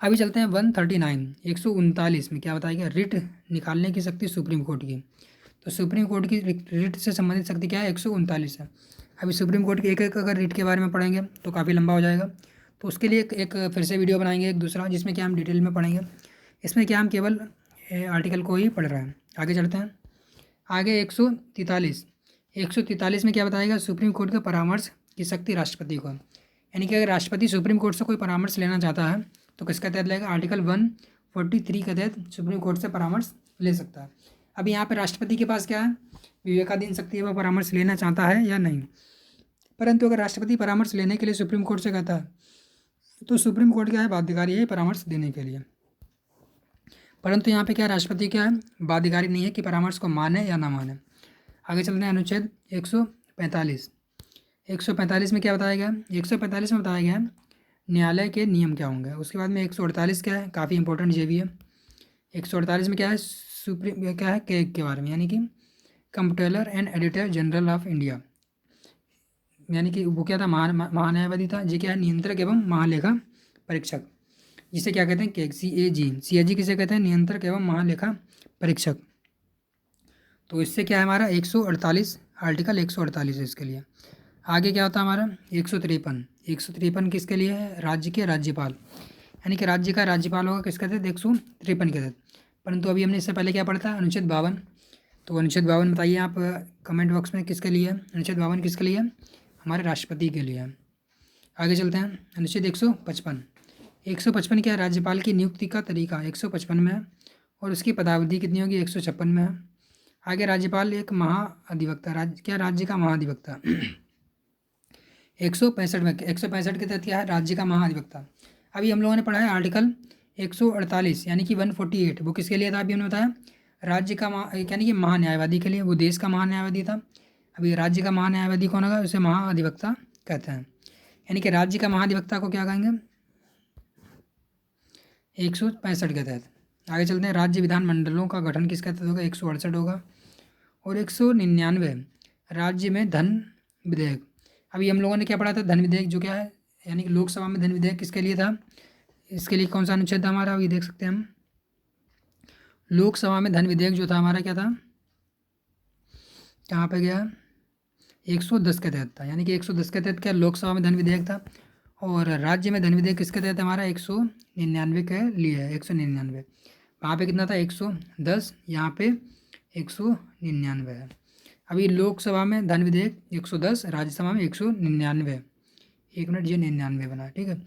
अभी चलते हैं 139 139 में क्या बताया गया? रिट निकालने की शक्ति सुप्रीम कोर्ट की। तो सुप्रीम कोर्ट की रिट से संबंधित शक्ति क्या है? 139 है। अभी सुप्रीम कोर्ट के एक एक अगर रिट के बारे में पढ़ेंगे तो काफ़ी लंबा हो जाएगा, तो उसके लिए एक फिर से वीडियो बनाएंगे एक दूसरा, जिसमें क्या हम डिटेल में पढ़ेंगे। इसमें क्या हम केवल आर्टिकल को ही पढ़ रहे हैं। आगे चलते हैं। आगे 143 में क्या बताएगा? सुप्रीम कोर्ट के परामर्श की शक्ति राष्ट्रपति को। यानी कि अगर राष्ट्रपति सुप्रीम कोर्ट से कोई परामर्श लेना चाहता है तो किसका तहत लेगा? आर्टिकल 143 के तहत सुप्रीम कोर्ट से परामर्श ले सकता है। अभी यहाँ पे राष्ट्रपति के पास क्या है? विवेकाधीन शक्ति है, वह परामर्श लेना चाहता है या नहीं। परंतु अगर राष्ट्रपति परामर्श लेने के लिए सुप्रीम कोर्ट से कहता है तो सुप्रीम कोर्ट क्या है? बाध्यकारी है परामर्श देने के लिए। परंतु यहाँ पे क्या राष्ट्रपति क्या है? बाध्यकारी नहीं है कि परामर्श को माने या ना माने। आगे चलते हैं। अनुच्छेद 145 में क्या बताया गया? 145 में बताया गया न्यायालय के नियम क्या होंगे। उसके बाद में 148 क्या है? काफ़ी इंपॉर्टेंट ये भी है। 148 में क्या है? सुप्रीम क्या है? के बारे में, यानी कि comptroller and editor general of India, यानी कि वो क्या था? महान्यायवादी था। ये क्या है? नियंत्रक एवं महालेखा परीक्षक, जिसे क्या कहते हैं? के CAG किसे कहते हैं? नियंत्रक एवं महालेखा परीक्षक। तो इससे क्या है हमारा? 148 आर्टिकल 148 है इसके लिए। आगे क्या होता है हमारा? 153 किसके लिए है? राज्य के राज्यपाल, यानी कि राज्य का राज्यपाल होगा किसके तहत? 153 के तहत। परंतु अभी हमने इससे पहले क्या पढ़ा था? अनुच्छेद 52। तो अनुच्छेद 52 बताइए आप कमेंट बॉक्स में किसके लिए है? अनुच्छेद 52 किसके लिए है? हमारे राष्ट्रपति के लिए है। आगे चलते हैं। अनुच्छेद 155 क्या है? राज्यपाल की नियुक्ति का तरीका 155 में है, और उसकी पदावधि कितनी होगी? 156 में है। आगे राज्यपाल एक महाअधिवक्ता, राज्य का महाअधिवक्ता 165 में, 165 के तहत क्या है? राज्य का महाअधिवक्ता। अभी हम लोगों ने पढ़ा है आर्टिकल 148 यानी कि 148, वो किसके लिए था? अभी हमने बताया राज्य का यानी कि महान्यायवादी के लिए, वो देश का महान्यायवादी था। अभी राज्य का महान्यायवादी कौन होगा? उसे महाअधिवक्ता कहते हैं। यानी कि राज्य का महाधिवक्ता को क्या कहेंगे? 165 के तहत। आगे चलते हैं। राज्य विधानमंडलों का गठन किसके तहत होगा? 168 होगा। और 199 राज्य में धन विधेयक। अभी हम लोगों ने क्या पढ़ा था? धन विधेयक, जो क्या है? यानी कि लोकसभा में धन विधेयक किसके लिए था? इसके लिए कौन सा अनुच्छेद था हमारा? अभी देख सकते हैं हम। लोकसभा में धन विधेयक जो था हमारा क्या था? कहाँ पे गया? 110 के तहत था। यानी कि 110 के तहत क्या लोकसभा में धन विधेयक था, और राज्य में धन विधेयक किसके तहत हमारा? 199 के लिए है। 199 वहाँ पे कितना था? 110, यहाँ पे 199 है। अभी लोकसभा में धन विधेयक 110, राज्यसभा में 199। एक मिनट, ये 99 बना, ठीक है।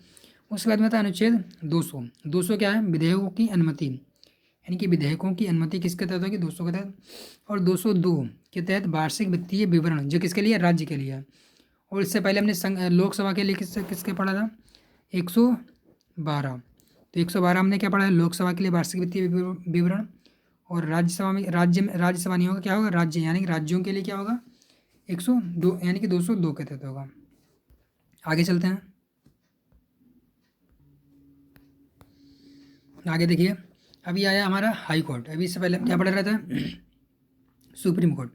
उसके बाद में था अनुच्छेद 200 क्या है? विधेयकों की अनुमति, यानी कि विधेयकों की अनुमति किसके तहत होगी? 200 के तहत। और 202 के तहत वार्षिक वित्तीय विवरण, जो किसके लिए? राज्य के लिए है। और इससे पहले हमने लोकसभा के लिए किसके पढ़ा था? 112। तो 112 हमने क्या पढ़ा है? लोकसभा के लिए वार्षिक वित्तीय विवरण। और राज्यसभा में राज्यसभा नहीं होगा, क्या होगा? राज्य, यानी कि राज्यों के लिए क्या होगा? 102, यानी कि 202 के तहत होगा। आगे चलते हैं। आगे देखिए, अभी आया हमारा हाई कोर्ट। अभी इससे पहले क्या पढ़ रहा था? Supreme court.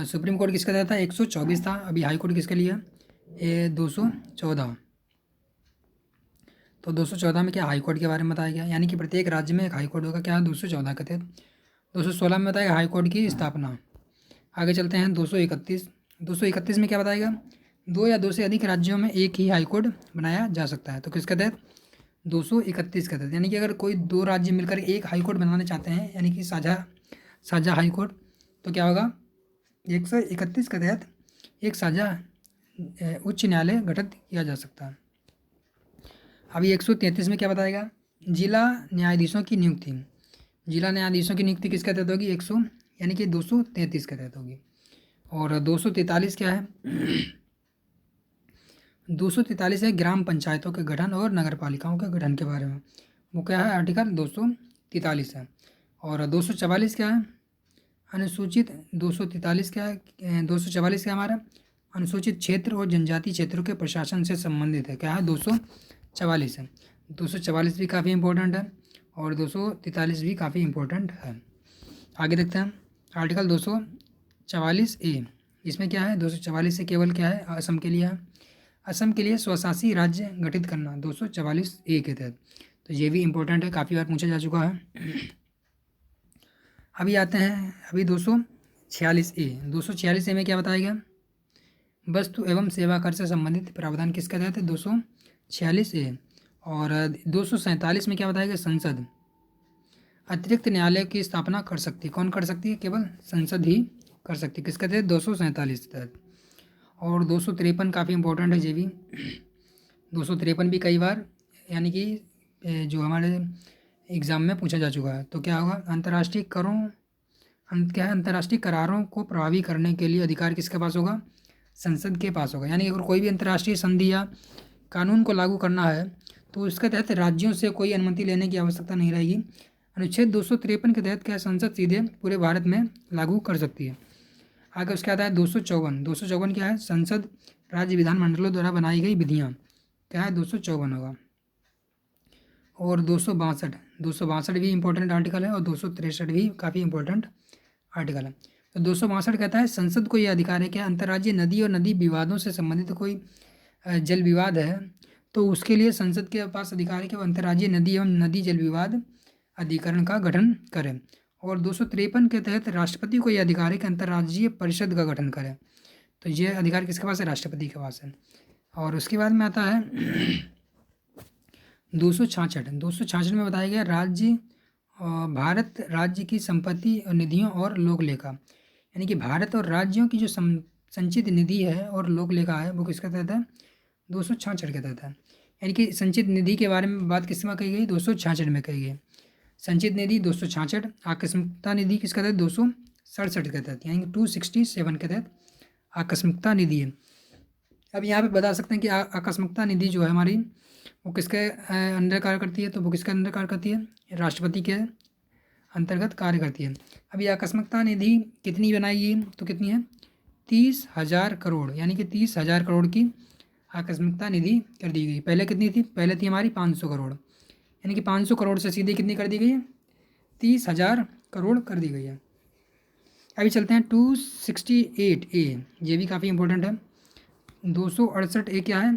सुप्रीम कोर्ट किसका था? 124 था। अभी हाई कोर्ट किसके लिए है? 214। तो 214 में क्या हाई कोर्ट के बारे में बताया गया? यानी कि प्रत्येक राज्य में एक हाई कोर्ट होगा। क्या? 214 के तहत। 216 में बताएगा हाई कोर्ट की स्थापना। आगे चलते हैं। 231 में क्या बताएगा? दो या दो से अधिक राज्यों में एक ही हाई कोर्ट बनाया जा सकता है। तो किसके तहत? 231 के तहत। यानी कि अगर कोई दो राज्य मिलकर एक हाई कोर्ट बनाना चाहते हैं, यानी कि साझा हाई कोर्ट, तो क्या होगा? 131 के तहत एक साझा उच्च न्यायालय गठित किया जा सकता है। अभी 133 में क्या बताएगा, जिला न्यायाधीशों की नियुक्ति। जिला न्यायाधीशों की नियुक्ति किसके तहत होगी, 100 यानी कि 233 के तहत होगी। और 243 क्या है 243 है ग्राम पंचायतों के गठन और नगर पालिकाओं के गठन के बारे में, वो क्या है आर्टिकल 243 है। और 244 क्या है अनुसूचित, 243 क्या है 244 क्या हमारा अनुसूचित क्षेत्र और जनजाति क्षेत्रों के प्रशासन से संबंधित है, क्या है 244 है। 244 भी काफ़ी इंपॉर्टेंट है और 243 भी काफ़ी इंपॉर्टेंट है। आगे देखते हैं आर्टिकल 244A, इसमें क्या है 244 से केवल क्या है असम के लिए है, असम के लिए स्वशासी राज्य गठित करना 244A के तहत, तो ये भी इम्पोर्टेंट है, काफ़ी बार पूछा जा चुका है। अभी आते हैं अभी 246A। 246A में क्या बताया गया, वस्तु एवं सेवा कर से संबंधित प्रावधान किसके तहत है 246A। और 247 में क्या बताया गया, संसद अतिरिक्त न्यायालय की स्थापना कर सकती है, कौन कर सकती है, केवल संसद ही कर सकती है, किसके तहत 247 तहत। और 253 काफ़ी इंपॉर्टेंट है ये भी, 253 भी कई बार यानी कि जो हमारे एग्ज़ाम में पूछा जा चुका है। तो क्या होगा, अंतर्राष्ट्रीय क्या है अंतर्राष्ट्रीय करारों को प्रभावी करने के लिए अधिकार किसके पास होगा, संसद के पास होगा। यानी अगर कोई भी अंतर्राष्ट्रीय संधि या कानून को लागू करना है तो उसके तहत राज्यों से कोई अनुमति लेने की आवश्यकता नहीं रहेगी। अनुच्छेद 253 के तहत क्या संसद सीधे पूरे भारत में लागू कर सकती है। आगे उसके आता है 254 क्या है, संसद राज्य विधानमंडलों द्वारा बनाई गई विधियाँ, क्या है 254 होगा। और 262 भी इंपॉर्टेंट आर्टिकल है और 263 भी काफ़ी इंपॉर्टेंट आर्टिकल है। तो 262 कहता है संसद को यह अधिकार है कि अंतर्राज्यीय नदी और नदी विवादों से संबंधित कोई जल विवाद है तो उसके लिए संसद के पास अधिकार है कि वो अंतर्राज्यीय नदी एवं नदी जल विवाद अधिकरण का गठन करें। और 253 के तहत राष्ट्रपति को यह अधिकार है कि अंतर्राज्यीय परिषद का गठन करें, तो ये अधिकार किसके पास है, राष्ट्रपति के पास है। और उसके बाद में आता है 266 में बताया गया भारत राज्य की संपत्ति और निधियों और लोक लेखा, यानी कि भारत और राज्यों की जो संचित निधि है और लोक लेखा है वो किसके तहत है, 266 के तहत है। यानी कि संचित निधि के बारे में बात किसमें कही गई, 266 में कही गई। संचित निधि 266, आकस्मिकता निधि किसके तहत 267 के तहत, यानी कि 267 के तहत आकस्मिकता निधि है। अब यहाँ पे बता सकते हैं कि आकस्मिकता निधि जो है हमारी वो किसके अंदर कार्य करती है, तो वो किसके अंदर कार्य करती है, राष्ट्रपति के अंतर्गत कार्य करती है। अभी आकस्मिकता निधि कितनी बनाई गई, तो कितनी है 30,000 करोड़, यानी कि 30,000 करोड़ की आकस्मिकता निधि कर दी गई। पहले कितनी थी, पहले थी हमारी 500 करोड़, यानी कि 500 करोड़ से सीधे कितनी कर दी गई है, 30,000 करोड़ कर दी गई है। अभी चलते हैं 268A, ये भी काफ़ी इंपॉर्टेंट है। 268A क्या है,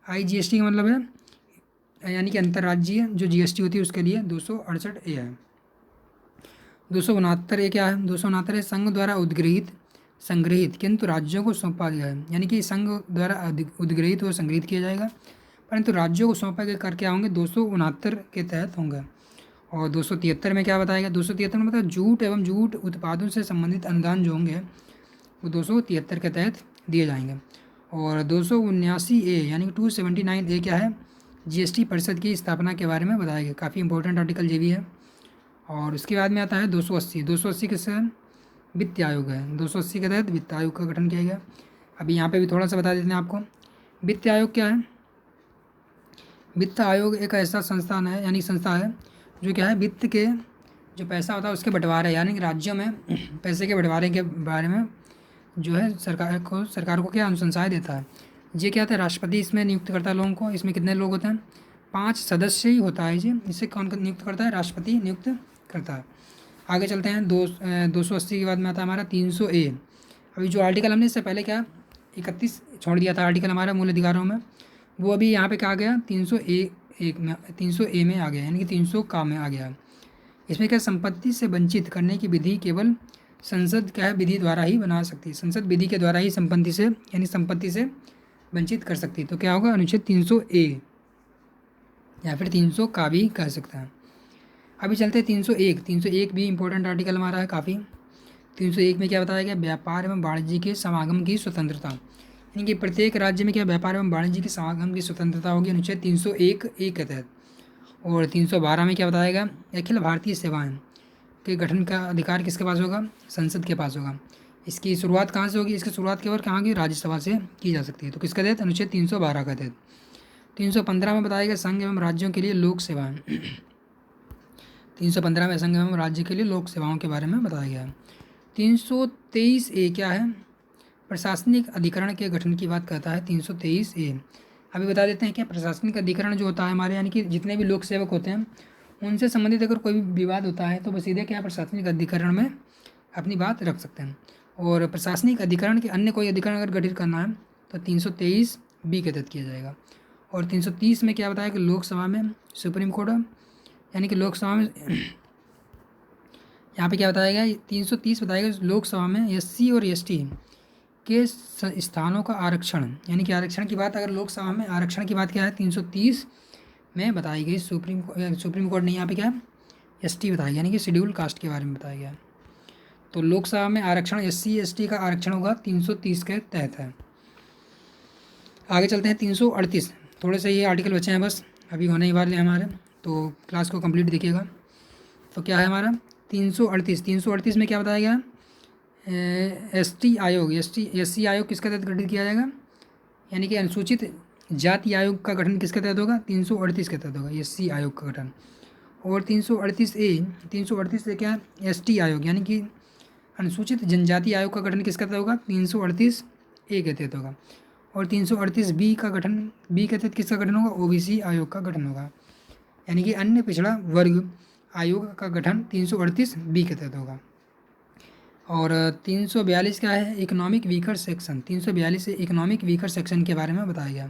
IGST का मतलब है यानी कि अंतर्राज्यीय जो GST होती है उसके लिए 268A है। 269A क्या है, 269 संघ द्वारा संग्रहित किंतु राज्यों को सौंपा गया है, यानी कि संघ द्वारा उद्गृहित और संग्रहित किया जाएगा परंतु राज्यों को सौंपे गए कर क्या होंगे, 269 के तहत होंगे। और 273 में क्या बताएगा, 273 में मतलब जूट एवं जूट उत्पादों से संबंधित अनुदान जो होंगे वो 273 के तहत दिए जाएंगे। और 279A यानी कि 279A क्या है, GST परिषद की स्थापना के बारे में बताया गया, काफ़ी इंपॉर्टेंट आर्टिकल ये भी है। और उसके बाद में आता है 280 किससे, वित्त आयोग है, 280 के तहत वित्त आयोग का गठन किया गया। अभी यहाँ पे भी थोड़ा सा बता देते हैं आपको, वित्त आयोग क्या है। वित्त आयोग एक ऐसा संस्थान है यानी संस्था है जो क्या है वित्त के जो पैसा होता है उसके बंटवारे यानी कि राज्यों में पैसे के बंटवारे के बारे में जो है सरकार को क्या अनुशंसाएं देता है। ये क्या होता है, राष्ट्रपति इसमें नियुक्त करता है लोगों को। इसमें कितने लोग होते हैं, 5 सदस्य ही होता है जी, इससे कौन नियुक्त करता है, राष्ट्रपति नियुक्त करता है। आगे चलते हैं 280 के बाद में आता है हमारा 300A। अभी जो आर्टिकल हमने इससे पहले क्या 31 छोड़ दिया था आर्टिकल हमारा मूल अधिकारों में, वो अभी यहाँ पे क्या आ गया 300A में आ गया, यानी कि 300 का में आ गया। इसमें क्या संपत्ति से वंचित करने की विधि केवल संसद क्या है विधि द्वारा ही बना सकती है, संसद विधि के द्वारा ही संपत्ति से वंचित कर सकती है। तो क्या होगा अनुच्छेद 300A या फिर 300 का भी कह सकता है। अभी चलते हैं 301 भी इंपॉर्टेंट आर्टिकल हमारा है काफ़ी। 301 में क्या बताया गया, व्यापार एवं वाणिज्य के समागम की स्वतंत्रता, यानी कि प्रत्येक राज्य में क्या व्यापार एवं वाणिज्य के समागम की स्वतंत्रता होगी, अनुच्छेद 301(a) के तहत। और 312 में क्या बताया गया, अखिल भारतीय सेवाएं के गठन का अधिकार किसके पास होगा, संसद के पास होगा। इसकी शुरुआत कहाँ से होगी, इसकी शुरुआत केवल कहाँ की, राज्यसभा से की जा सकती है। तो किसका तहत, अनुच्छेद 312 का तहत। 315 में बताया गया संघ एवं राज्यों के लिए लोक सेवाएं। 315 में संघ एवं राज्य के लिए लोक सेवाओं के बारे में बताया गया है। 323(a) क्या है, प्रशासनिक अधिकरण के गठन की बात करता है। 323(a) अभी बता देते हैं क्या, प्रशासनिक अधिकरण जो होता है हमारे, यानी कि जितने भी लोक सेवक होते हैं उनसे संबंधित अगर कोई भी विवाद होता है तो वो सीधे क्या प्रशासनिक अधिकरण में अपनी बात रख सकते हैं। और प्रशासनिक अधिकरण के अन्य कोई अधिकरण अगर गठित करना है तो 323(b) के तहत किया जाएगा। और 330 में क्या बताया कि लोकसभा में सुप्रीम कोर्ट, यानी कि लोकसभा में यहाँ पे क्या बताया गया, 330 बताया गया लोकसभा में SC और ST के स्थानों का आरक्षण, यानी कि आरक्षण की बात, अगर लोकसभा में आरक्षण की बात क्या है 330 में बताई गई। सुप्रीम कोर्ट ने यहाँ पे क्या ST बताया, यानी कि शेड्यूल कास्ट के बारे में बताया गया। तो लोकसभा में आरक्षण SC ST का आरक्षण होगा 330 के तहत है। आगे चलते हैं 338, थोड़े से ये आर्टिकल बचे हैं बस, अभी होने ही वाले हैं हमारे, तो क्लास को कंप्लीट देखिएगा। तो क्या है हमारा 338 में क्या बताया गया, ST आयोग, SC आयोग किसका तहत गठित किया जाएगा, यानी कि अनुसूचित जाति आयोग का गठन किसके तहत होगा, 338 के तहत होगा SC आयोग का गठन। और 338 से क्या ST आयोग, यानी कि अनुसूचित जनजाति आयोग का गठन किसके तहत होगा, 338(a) के तहत होगा। और 338(b) का गठन, B के तहत किसका गठन होगा, OBC आयोग का गठन होगा, यानी कि अन्य पिछड़ा वर्ग आयोग का गठन 338(b) के तहत होगा। और 342 क्या है, इकोनॉमिक वीकर सेक्शन, 342 से इकोनॉमिक वीकर सेक्शन के बारे में बताया गया।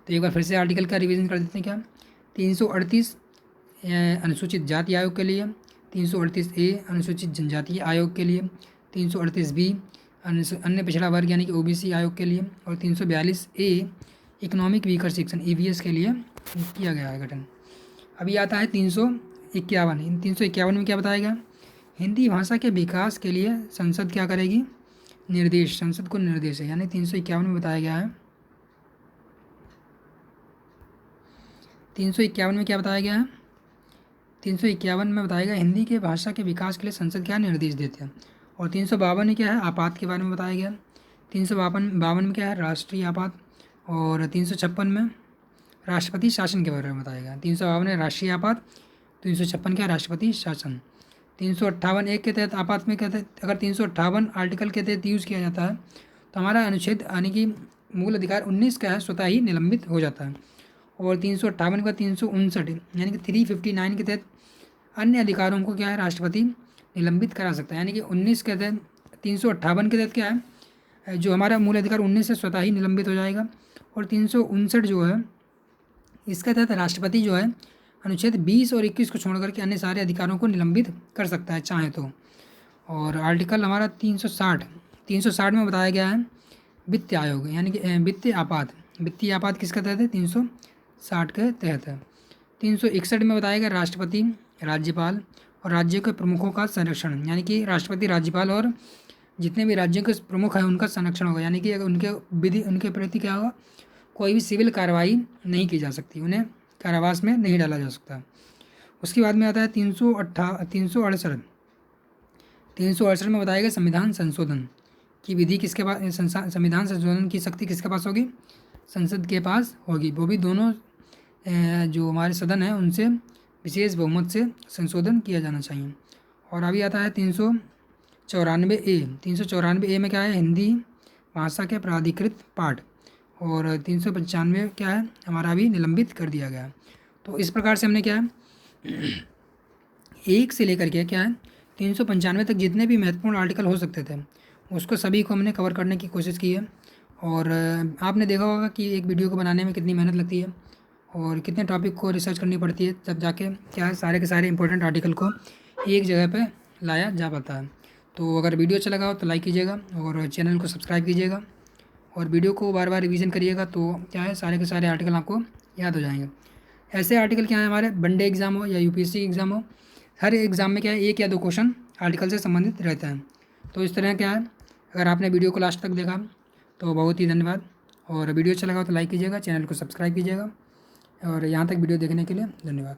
तो एक बार फिर से आर्टिकल का रिवीजन कर देते हैं क्या, 338 अनुसूचित जाति आयोग के लिए, 338(a) अनुसूचित जनजाति आयोग के लिए, 338(b) अन्य पिछड़ा वर्ग यानी कि OBC आयोग के लिए, और 342(a) economic weaker section EVS के लिए किया गया है गठन। अभी आता है 351। इन 351 में क्या बताया गया, हिंदी भाषा के विकास के लिए संसद क्या करेगी, निर्देश, संसद को निर्देश है, यानी 351 में बताया गया है। 351 में क्या बताया गया है, 351 में बताया गया हिंदी के भाषा के विकास के लिए संसद क्या निर्देश देते हैं। और 352 में क्या है, आपात के बारे में बताया गया। 352 में क्या है, राष्ट्रीय आपात। और 356 में राष्ट्रपति शासन के बारे में बताया गया। 352 है राष्ट्रीय आपात, 356 क्या है, राष्ट्रपति शासन। 358(1) के तहत आपात में कहते हैं, अगर 358 आर्टिकल के तहत यूज़ किया जाता है तो हमारा अनुच्छेद यानी कि मूल अधिकार 19 का है स्वतः ही निलंबित हो जाता है। और 358 का 359 यानी कि 359 के तहत अन्य अधिकारों को क्या है, राष्ट्रपति निलंबित करा सकता है, यानी कि 19 के तहत 358 के तहत क्या है, जो हमारा मूल अधिकार 19 से स्वतः ही निलंबित हो जाएगा। और 359 जो है इसके तहत राष्ट्रपति जो है अनुच्छेद 20 और 21 को छोड़ करके अन्य सारे अधिकारों को निलंबित कर सकता है चाहे तो। और आर्टिकल हमारा 360 में बताया गया है वित्त आयोग, यानी कि वित्तीय आपात किसका तहत है, 360 के तहत है। 361 में बताया गया राष्ट्रपति, राज्यपाल और राज्यों के प्रमुखों का संरक्षण, यानी कि राष्ट्रपति, राज्यपाल और जितने भी राज्यों के प्रमुख हैं उनका संरक्षण होगा, यानी कि उनके प्रति क्या होगा, कोई भी सिविल कार्रवाई नहीं की जा सकती, उन्हें कारावास में नहीं डाला जा सकता। उसके बाद में आता है 368 में बताया गया संविधान संशोधन की विधि किसके पास, संविधान संशोधन की शक्ति किसके पास होगी, संसद के पास होगी। वो भी दोनों जो हमारे सदन हैं उनसे विशेष बहुमत से संशोधन किया जाना चाहिए। और अभी आता है 394(a) में क्या है, हिंदी भाषा के प्राधिकृत पाठ। और 395 क्या है, हमारा अभी निलंबित कर दिया गया। तो इस प्रकार से हमने क्या है 1 से लेकर के क्या है 395 तक जितने भी महत्वपूर्ण आर्टिकल हो सकते थे उसको सभी को हमने कवर करने की कोशिश की है। और आपने देखा होगा कि एक वीडियो को बनाने में कितनी मेहनत लगती है और कितने टॉपिक को रिसर्च करनी पड़ती है, तब जाके क्या है सारे के सारे इंपॉर्टेंट आर्टिकल को एक जगह पे लाया जा पाता है। तो अगर वीडियो अच्छा लगा हो तो लाइक कीजिएगा और चैनल को सब्सक्राइब कीजिएगा और वीडियो को बार बार रिवीजन करिएगा, तो क्या है सारे के सारे आर्टिकल आपको याद हो जाएंगे। ऐसे आर्टिकल क्या है हमारे वनडे एग्ज़ाम हो या UPSC एग्ज़ाम हो, हर एग्ज़ाम में क्या है 1 या 2 क्वेश्चन आर्टिकल से संबंधित रहता है। तो इस तरह क्या है, अगर आपने वीडियो को लास्ट तक देखा तो बहुत ही धन्यवाद, और वीडियो अच्छा लगा तो लाइक कीजिएगा, चैनल को सब्सक्राइब कीजिएगा, और यहाँ तक वीडियो देखने के लिए धन्यवाद।